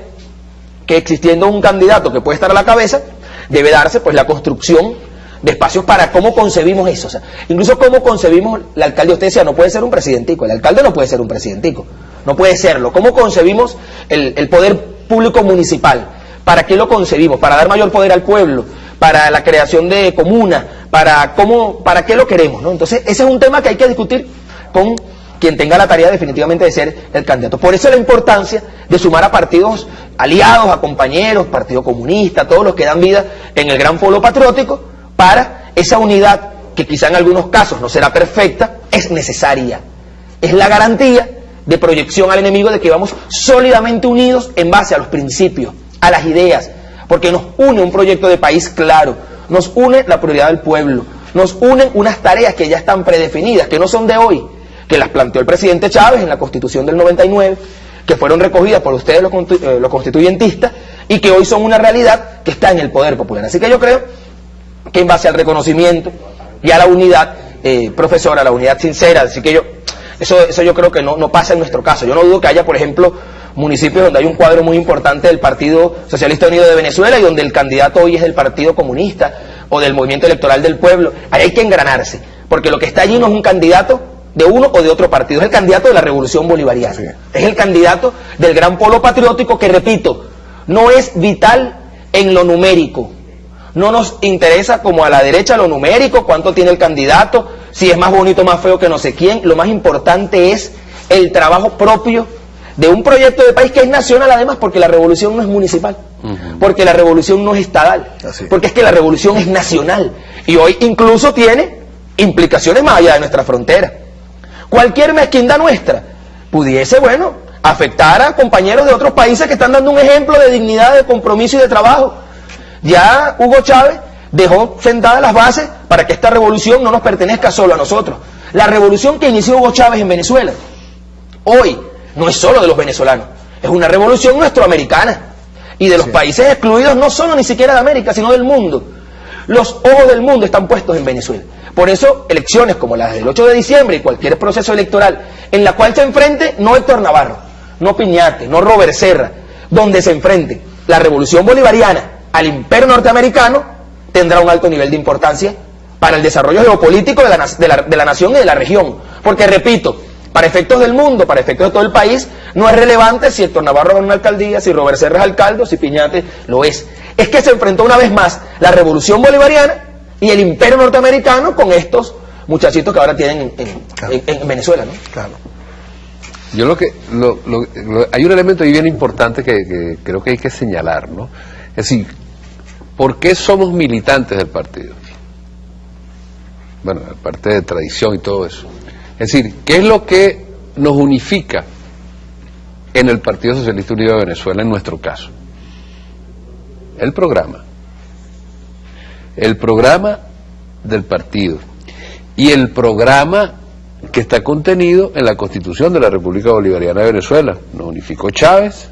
que existiendo un candidato que puede estar a la cabeza, debe darse pues la construcción de espacios para cómo concebimos eso. O sea, incluso cómo concebimos el alcalde. Usted decía, no puede ser un presidentico, el alcalde no puede ser un presidentico, no puede serlo. ¿Cómo concebimos el poder público municipal? ¿Para qué lo concebimos? ¿Para dar mayor poder al pueblo? ¿Para la creación de comunas? ¿Para qué lo queremos, ¿no? Entonces, ese es un tema que hay que discutir con quien tenga la tarea definitivamente de ser el candidato. Por eso la importancia de sumar a partidos aliados, a compañeros, Partido Comunista, todos los que dan vida en el gran polo patriótico, para esa unidad que quizá en algunos casos no será perfecta, es necesaria. Es la garantía de proyección al enemigo de que vamos sólidamente unidos en base a los principios, a las ideas, porque nos une un proyecto de país claro, nos une la prioridad del pueblo, nos unen unas tareas que ya están predefinidas, que no son de hoy, que las planteó el presidente Chávez en la Constitución del 99, que fueron recogidas por ustedes los constituyentistas y que hoy son una realidad que está en el poder popular. Así que yo creo que en base al reconocimiento y a la unidad, profesora, la unidad sincera, así que eso yo creo que no pasa en nuestro caso. Yo no dudo que haya, por ejemplo, municipios donde hay un cuadro muy importante del Partido Socialista Unido de Venezuela y donde el candidato hoy es del Partido Comunista o del Movimiento Electoral del Pueblo. Ahí hay que engranarse, porque lo que está allí no es un candidato de uno o de otro partido, es el candidato de la Revolución Bolivariana, sí. Es el candidato del gran polo patriótico que, repito, no es vital en lo numérico. No nos interesa como a la derecha lo numérico, cuánto tiene el candidato, si es más bonito o más feo que no sé quién. Lo más importante es el trabajo propio de un proyecto de país que es nacional, además, porque la revolución no es municipal, porque la revolución no es estadal, porque es que la revolución es nacional y hoy incluso tiene implicaciones más allá de nuestra frontera. Cualquier mezquindad nuestra pudiese, afectar a compañeros de otros países que están dando un ejemplo de dignidad, de compromiso y de trabajo. Ya Hugo Chávez dejó sentadas las bases para que esta revolución no nos pertenezca solo a nosotros. La revolución que inició Hugo Chávez en Venezuela, hoy, no es solo de los venezolanos, es una revolución nuestroamericana y de los países excluidos, no solo ni siquiera de América, sino del mundo. Los ojos del mundo están puestos en Venezuela. Por eso, elecciones como las del 8 de diciembre y cualquier proceso electoral en la cual se enfrente no Héctor Navarro, no Piñate, no Robert Serra, donde se enfrente la revolución bolivariana al imperio norteamericano, tendrá un alto nivel de importancia para el desarrollo geopolítico de la nación y de la región. Porque, repito, para efectos del mundo, para efectos de todo el país, no es relevante si Héctor Navarro gana una alcaldía, si Robert Serra es alcalde o si Piñate lo es. Es que se enfrentó una vez más la revolución bolivariana y el imperio norteamericano con estos muchachitos que ahora tienen en Venezuela, ¿no? Claro. Yo hay un elemento ahí bien importante que creo que hay que señalar, ¿no? Es decir, ¿por qué somos militantes del partido? Bueno, aparte de tradición y todo eso. Es decir, ¿qué es lo que nos unifica en el Partido Socialista Unido de Venezuela en nuestro caso? El programa. El programa del partido. Y el programa que está contenido en la Constitución de la República Bolivariana de Venezuela. Nos unificó Chávez.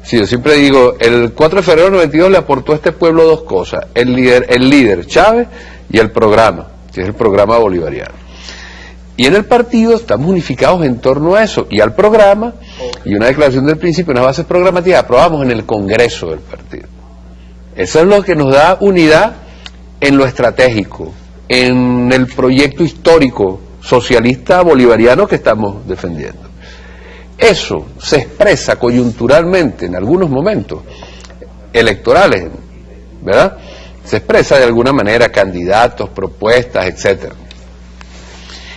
Sí, yo siempre digo, el 4 de febrero del 92 le aportó a este pueblo dos cosas, el líder Chávez y el programa, que es el programa bolivariano. Y en el partido estamos unificados en torno a eso, y al programa, y una declaración del principio, unas bases programativas, aprobamos en el Congreso del partido. Eso es lo que nos da unidad en lo estratégico, en el proyecto histórico socialista bolivariano que estamos defendiendo. Eso se expresa coyunturalmente en algunos momentos electorales, ¿verdad? Se expresa de alguna manera candidatos, propuestas, etcétera.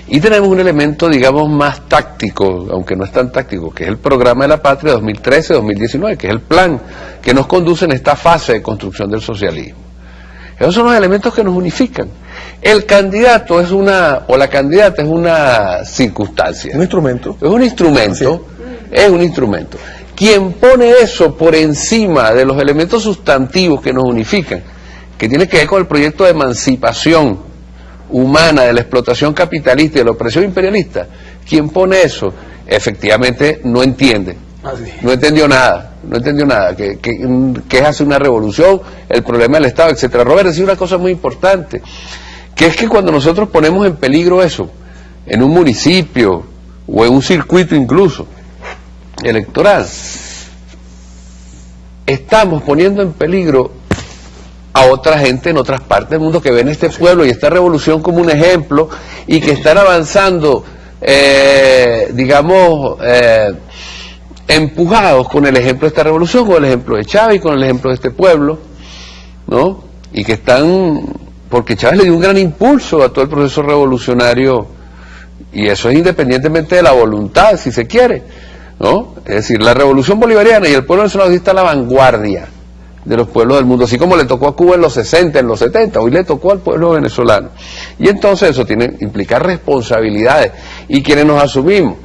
Y tenemos un elemento, digamos, más táctico, aunque no es tan táctico, que es el programa de la patria 2013-2019, que es el plan que nos conduce en esta fase de construcción del socialismo. Esos son los elementos que nos unifican. El candidato es o la candidata es una circunstancia. Un instrumento. Es un instrumento, es un instrumento. Quien pone eso por encima de los elementos sustantivos que nos unifican, que tiene que ver con el proyecto de emancipación humana, de la explotación capitalista y de la opresión imperialista, quien pone eso, efectivamente no entiende. No entendió nada, que es hacer una revolución, el problema del Estado, etcétera. Robert decía una cosa muy importante, que es que cuando nosotros ponemos en peligro eso, en un municipio, o en un circuito incluso, electoral, estamos poniendo en peligro a otra gente en otras partes del mundo que ven este pueblo y esta revolución como un ejemplo, y que están avanzando, empujados con el ejemplo de esta revolución, con el ejemplo de Chávez y con el ejemplo de este pueblo, ¿no? Y que están, porque Chávez le dio un gran impulso a todo el proceso revolucionario, y eso es independientemente de la voluntad, si se quiere, ¿no? Es decir, la revolución bolivariana y el pueblo venezolano está a la vanguardia de los pueblos del mundo, así como le tocó a Cuba en los 60, en los 70, hoy le tocó al pueblo venezolano. Y entonces eso implica responsabilidades, y quienes nos asumimos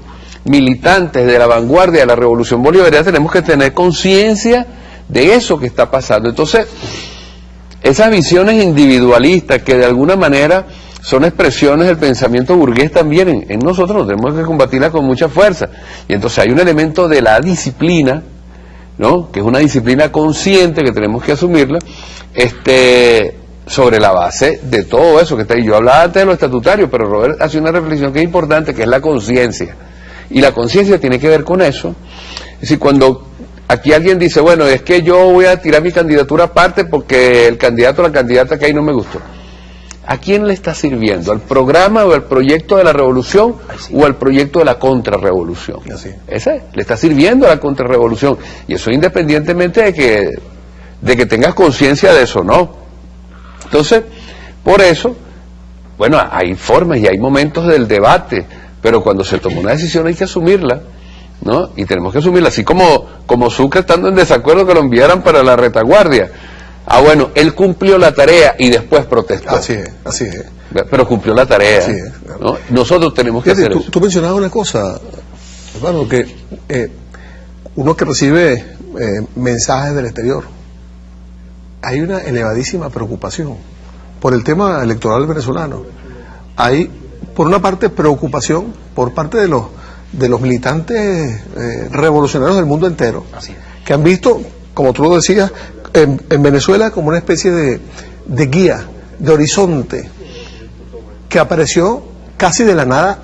militantes de la vanguardia de la revolución bolivariana tenemos que tener conciencia de eso que está pasando. Entonces, esas visiones individualistas que de alguna manera son expresiones del pensamiento burgués también en nosotros, tenemos que combatirlas con mucha fuerza. Y entonces hay un elemento de la disciplina, ¿no? Que es una disciplina consciente que tenemos que asumirla, sobre la base de todo eso que está ahí. Yo hablaba antes de lo estatutario, pero Robert hace una reflexión que es importante, que es la conciencia. Y la conciencia tiene que ver con eso. Es decir, cuando aquí alguien dice, bueno, es que yo voy a tirar mi candidatura aparte porque el candidato o la candidata que hay no me gustó. ¿A quién le está sirviendo? ¿Al programa o al proyecto de la revolución o al proyecto de la contrarrevolución? Ese le está sirviendo a la contrarrevolución. Y eso independientemente de que tengas conciencia de eso, ¿no? Entonces, por eso, bueno, hay formas y hay momentos del debate, pero cuando se toma una decisión hay que asumirla, ¿no? Y tenemos que asumirla, así como Sucre, estando en desacuerdo que lo enviaran para la retaguardia. Bueno, él cumplió la tarea y después protestó. Así es. Pero cumplió la tarea, ¿no? Nosotros tenemos que hacer eso. Tú mencionabas una cosa, hermano, que uno que recibe mensajes del exterior, hay una elevadísima preocupación por el tema electoral venezolano. Hay, por una parte, preocupación por parte de los militantes revolucionarios del mundo entero, que han visto, como tú lo decías, en Venezuela como una especie de guía, de horizonte, que apareció casi de la nada.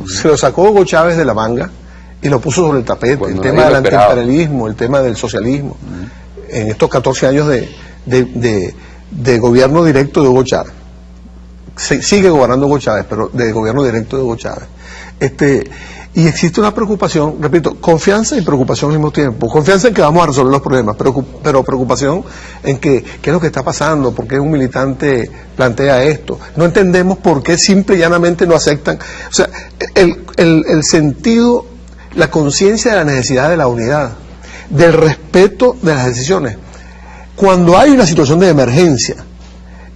Se lo sacó Hugo Chávez de la manga y lo puso sobre el tapete. El tema del antiimperialismo, el tema del socialismo, en estos 14 años de gobierno directo de Hugo Chávez. Sigue gobernando Hugo Chávez, pero de gobierno directo de Hugo Chávez. Y existe una preocupación, repito, confianza y preocupación al mismo tiempo. Confianza en que vamos a resolver los problemas, pero preocupación en qué es lo que está pasando, por qué un militante plantea esto. No entendemos por qué simple y llanamente no aceptan. O sea, el sentido, la conciencia de la necesidad de la unidad, del respeto de las decisiones. Cuando hay una situación de emergencia,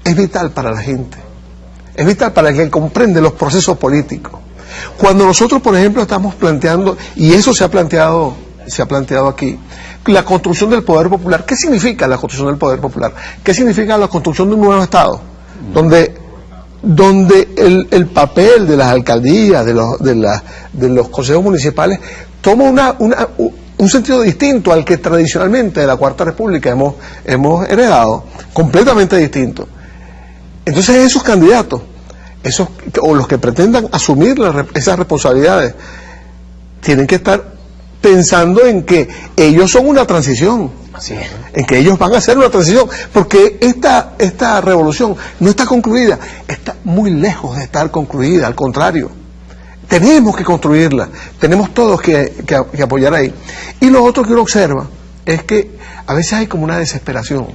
es vital para la gente. Es vital para el que comprende los procesos políticos. Cuando nosotros, por ejemplo, estamos planteando, y eso se ha planteado aquí, la construcción del poder popular. ¿Qué significa la construcción del poder popular? ¿Qué significa la construcción de un nuevo Estado? Donde el papel de las alcaldías, de los consejos municipales, toma un sentido distinto al que tradicionalmente de la Cuarta República hemos heredado, completamente distinto. Entonces esos candidatos, o los que pretendan asumir esas responsabilidades, tienen que estar pensando en que ellos son una transición, en que ellos van a hacer una transición, porque esta revolución no está concluida, está muy lejos de estar concluida, al contrario, tenemos que construirla, tenemos todos que apoyar ahí. Y lo otro que uno observa es que a veces hay como una desesperación,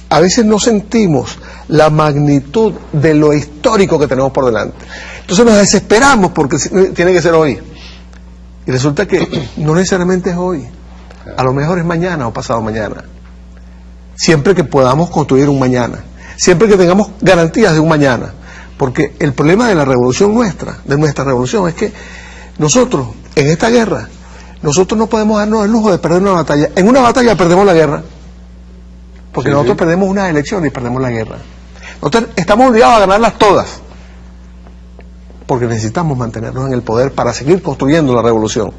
a veces no sentimos la magnitud de lo histórico que tenemos por delante. Entonces nos desesperamos porque tiene que ser hoy. Y resulta que no necesariamente es hoy. A lo mejor es mañana o pasado mañana. siempre que podamos construir un mañana, siempre que tengamos garantías de un mañana, porque el problema de la revolución nuestra, de nuestra revolución, es que nosotros, en esta guerra, nosotros no podemos darnos el lujo de perder una batalla. En una batalla perdemos la guerra, porque nosotros perdemos unas elecciones y perdemos la guerra. Nosotros estamos obligados a ganarlas todas, porque necesitamos mantenernos en el poder para seguir construyendo la revolución.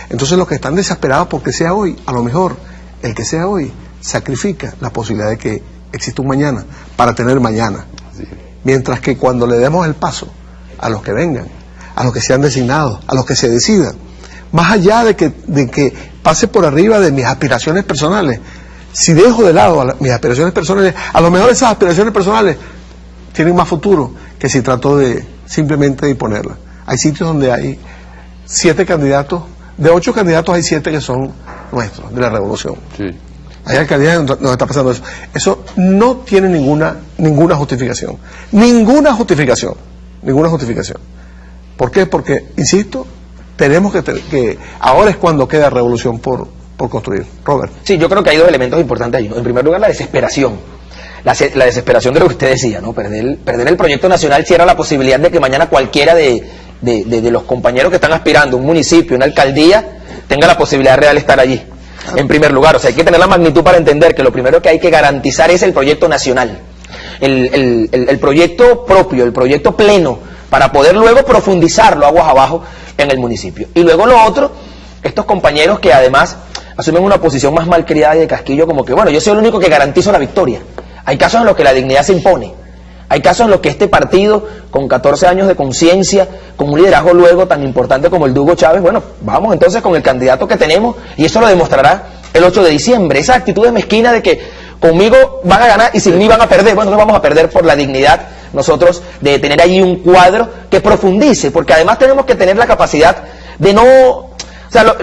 Entonces los que están desesperados porque sea hoy, a lo mejor el que sea hoy sacrifica la posibilidad de que exista un mañana para tener mañana. Mientras que cuando le demos el paso a los que vengan, a los que sean designados, a los que se decidan, más allá de que pase por arriba de mis aspiraciones personales, si dejo de lado mis aspiraciones personales, a lo mejor esas aspiraciones personales tienen más futuro que si trato de simplemente de ponerlas. Hay sitios donde hay 7 candidatos, de 8 candidatos hay 7 que son nuestros, de la revolución. Sí. Hay alcaldías donde nos está pasando eso. Eso no tiene ninguna justificación. Ninguna justificación. ¿Por qué? Porque, insisto, tenemos que ahora es cuando queda revolución por construir. Robert. Sí, yo creo que hay 2 elementos importantes ahí, ¿no? En primer lugar, la desesperación. La desesperación de lo que usted decía, ¿no? Perder el proyecto nacional cierra la posibilidad de que mañana cualquiera de los compañeros que están aspirando, un municipio, una alcaldía, tenga la posibilidad real de estar allí. En primer lugar, o sea, hay que tener la magnitud para entender que lo primero que hay que garantizar es el proyecto nacional, el proyecto propio, el proyecto pleno, para poder luego profundizarlo aguas abajo en el municipio. Y luego lo otro, estos compañeros que además asumen una posición más malcriada y de casquillo, como que, bueno, yo soy el único que garantizo la victoria. Hay casos en los que la dignidad se impone. Hay casos en los que este partido, con 14 años de conciencia, con un liderazgo luego tan importante como el de Hugo Chávez, bueno, vamos entonces con el candidato que tenemos y eso lo demostrará el 8 de diciembre. Esa actitud de mezquina de que conmigo van a ganar y sin mí van a perder. Bueno, no vamos a perder por la dignidad nosotros de tener allí un cuadro que profundice, porque además tenemos que tener la capacidad de no... O sea,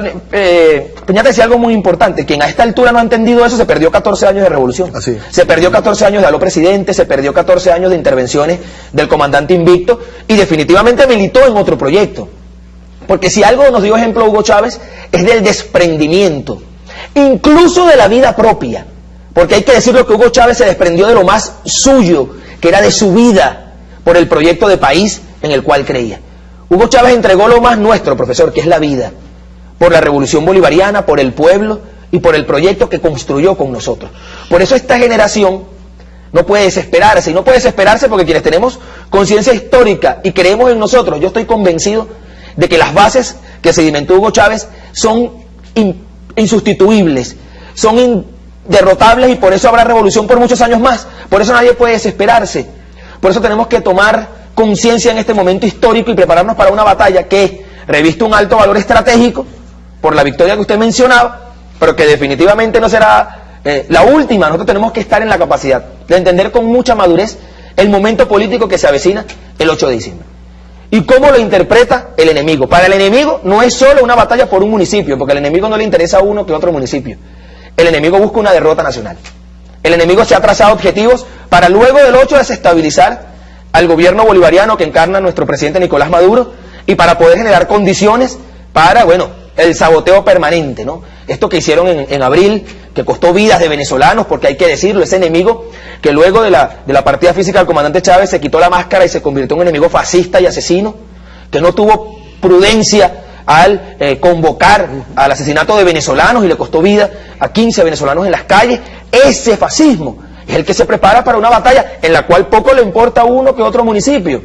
Peñate decía algo muy importante: quien a esta altura no ha entendido eso se perdió 14 años de revolución. Así. Se perdió 14 años de aló presidente, se perdió 14 años de intervenciones del comandante invicto y definitivamente militó en otro proyecto. Porque si algo nos dio ejemplo Hugo Chávez es del desprendimiento, incluso de la vida propia. Porque hay que decirlo que Hugo Chávez se desprendió de lo más suyo, que era de su vida, por el proyecto de país en el cual creía. Hugo Chávez entregó lo más nuestro, profesor, que es la vida, por la revolución bolivariana, por el pueblo y por el proyecto que construyó con nosotros. Por eso esta generación no puede desesperarse, y no puede desesperarse porque quienes tenemos conciencia histórica y creemos en nosotros, yo estoy convencido de que las bases que sedimentó Hugo Chávez son insustituibles, son inderrotables, y por eso habrá revolución por muchos años más. Por eso nadie puede desesperarse. Por eso tenemos que tomar conciencia en este momento histórico y prepararnos para una batalla que reviste un alto valor estratégico por la victoria que usted mencionaba, pero que definitivamente no será la última. Nosotros tenemos que estar en la capacidad de entender con mucha madurez el momento político que se avecina el 8 de diciembre. ¿Y cómo lo interpreta el enemigo? Para el enemigo no es solo una batalla por un municipio, porque al enemigo no le interesa uno que otro municipio. El enemigo busca una derrota nacional. El enemigo se ha trazado objetivos para luego del 8 desestabilizar al gobierno bolivariano que encarna nuestro presidente Nicolás Maduro, y para poder generar condiciones para, bueno, el saboteo permanente, ¿no? Esto que hicieron en abril, que costó vidas de venezolanos, porque hay que decirlo, ese enemigo que luego de la partida física del comandante Chávez se quitó la máscara y se convirtió en un enemigo fascista y asesino, que no tuvo prudencia al convocar al asesinato de venezolanos y le costó vida a 15 venezolanos en las calles. Ese fascismo es el que se prepara para una batalla en la cual poco le importa a uno que otro municipio,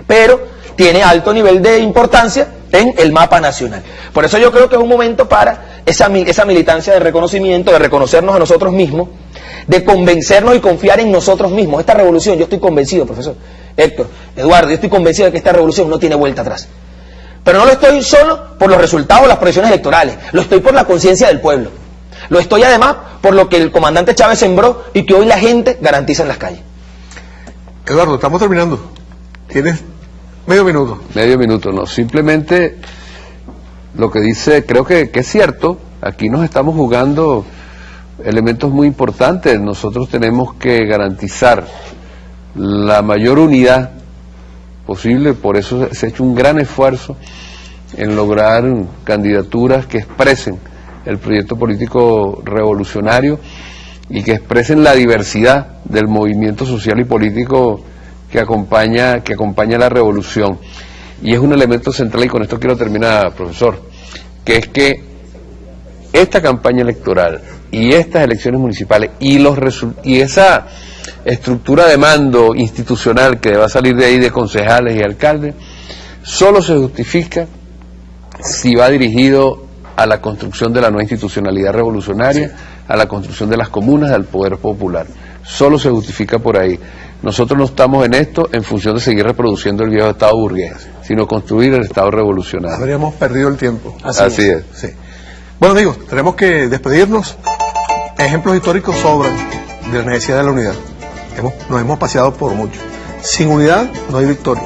pero tiene alto nivel de importancia en el mapa nacional. Por eso yo creo que es un momento para esa militancia de reconocimiento, de reconocernos a nosotros mismos, de convencernos y confiar en nosotros mismos. Esta revolución, yo estoy convencido, profesor Héctor, Eduardo, yo estoy convencido de que esta revolución no tiene vuelta atrás. Pero no lo estoy solo por los resultados de las proyecciones electorales, lo estoy por la conciencia del pueblo. Lo estoy además por lo que el comandante Chávez sembró y que hoy la gente garantiza en las calles. Eduardo, estamos terminando. ¿Tienes medio minuto? Medio minuto, no. Simplemente lo que dice, creo que es cierto. Aquí nos estamos jugando elementos muy importantes. Nosotros tenemos que garantizar la mayor unidad posible. Por eso se ha hecho un gran esfuerzo en lograr candidaturas que expresen el proyecto político revolucionario y que expresen la diversidad del movimiento social y político que acompaña la revolución. Y es un elemento central, y con esto quiero terminar, profesor, que es que esta campaña electoral y estas elecciones municipales y esa estructura de mando institucional que va a salir de ahí de concejales y alcaldes, solo se justifica si va dirigido a la construcción de la nueva institucionalidad revolucionaria, a la construcción de las comunas, del poder popular. Solo se justifica por ahí. Nosotros no estamos en esto en función de seguir reproduciendo el viejo Estado burgués, sino construir el Estado revolucionario. Habríamos perdido el tiempo. Así es. Sí. Bueno, amigos, tenemos que despedirnos. Ejemplos históricos sobran de la necesidad de la unidad. Nos hemos paseado por mucho. Sin unidad no hay victoria.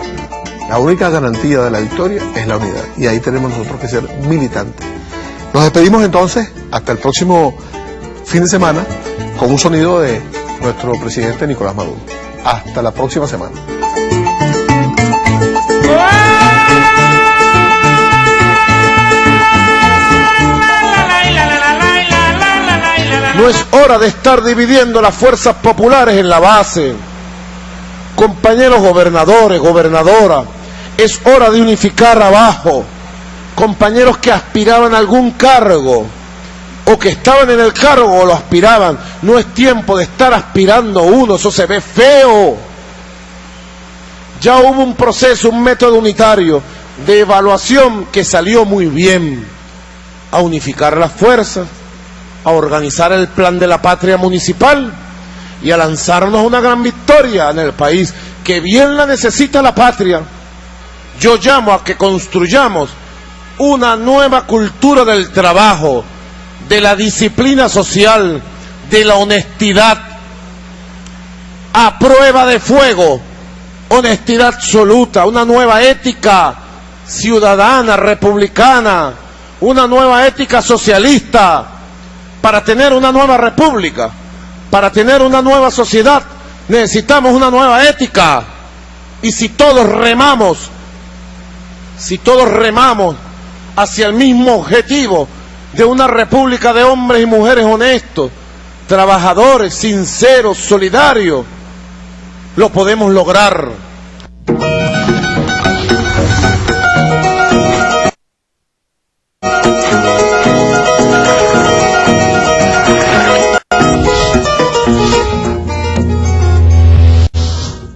La única garantía de la victoria es la unidad. Y ahí tenemos nosotros que ser militantes. Nos despedimos entonces hasta el próximo fin de semana con un sonido de nuestro presidente Nicolás Maduro. Hasta la próxima semana. No es hora de estar dividiendo las fuerzas populares en la base. Compañeros gobernadores, gobernadoras, es hora de unificar abajo. Compañeros que aspiraban a algún cargo, o que estaban en el cargo o lo aspiraban, no es tiempo de estar aspirando uno, eso se ve feo. Ya hubo un proceso, un método unitario de evaluación que salió muy bien, a unificar las fuerzas, a organizar el plan de la patria municipal y a lanzarnos una gran victoria en el país, que bien la necesita la patria. Yo llamo a que construyamos una nueva cultura del trabajo, de la disciplina social, de la honestidad, a prueba de fuego, honestidad absoluta, una nueva ética ciudadana, republicana, una nueva ética socialista. Para tener una nueva república, para tener una nueva sociedad, necesitamos una nueva ética. Y si todos remamos hacia el mismo objetivo de una república de hombres y mujeres honestos, trabajadores, sinceros, solidarios, lo podemos lograr.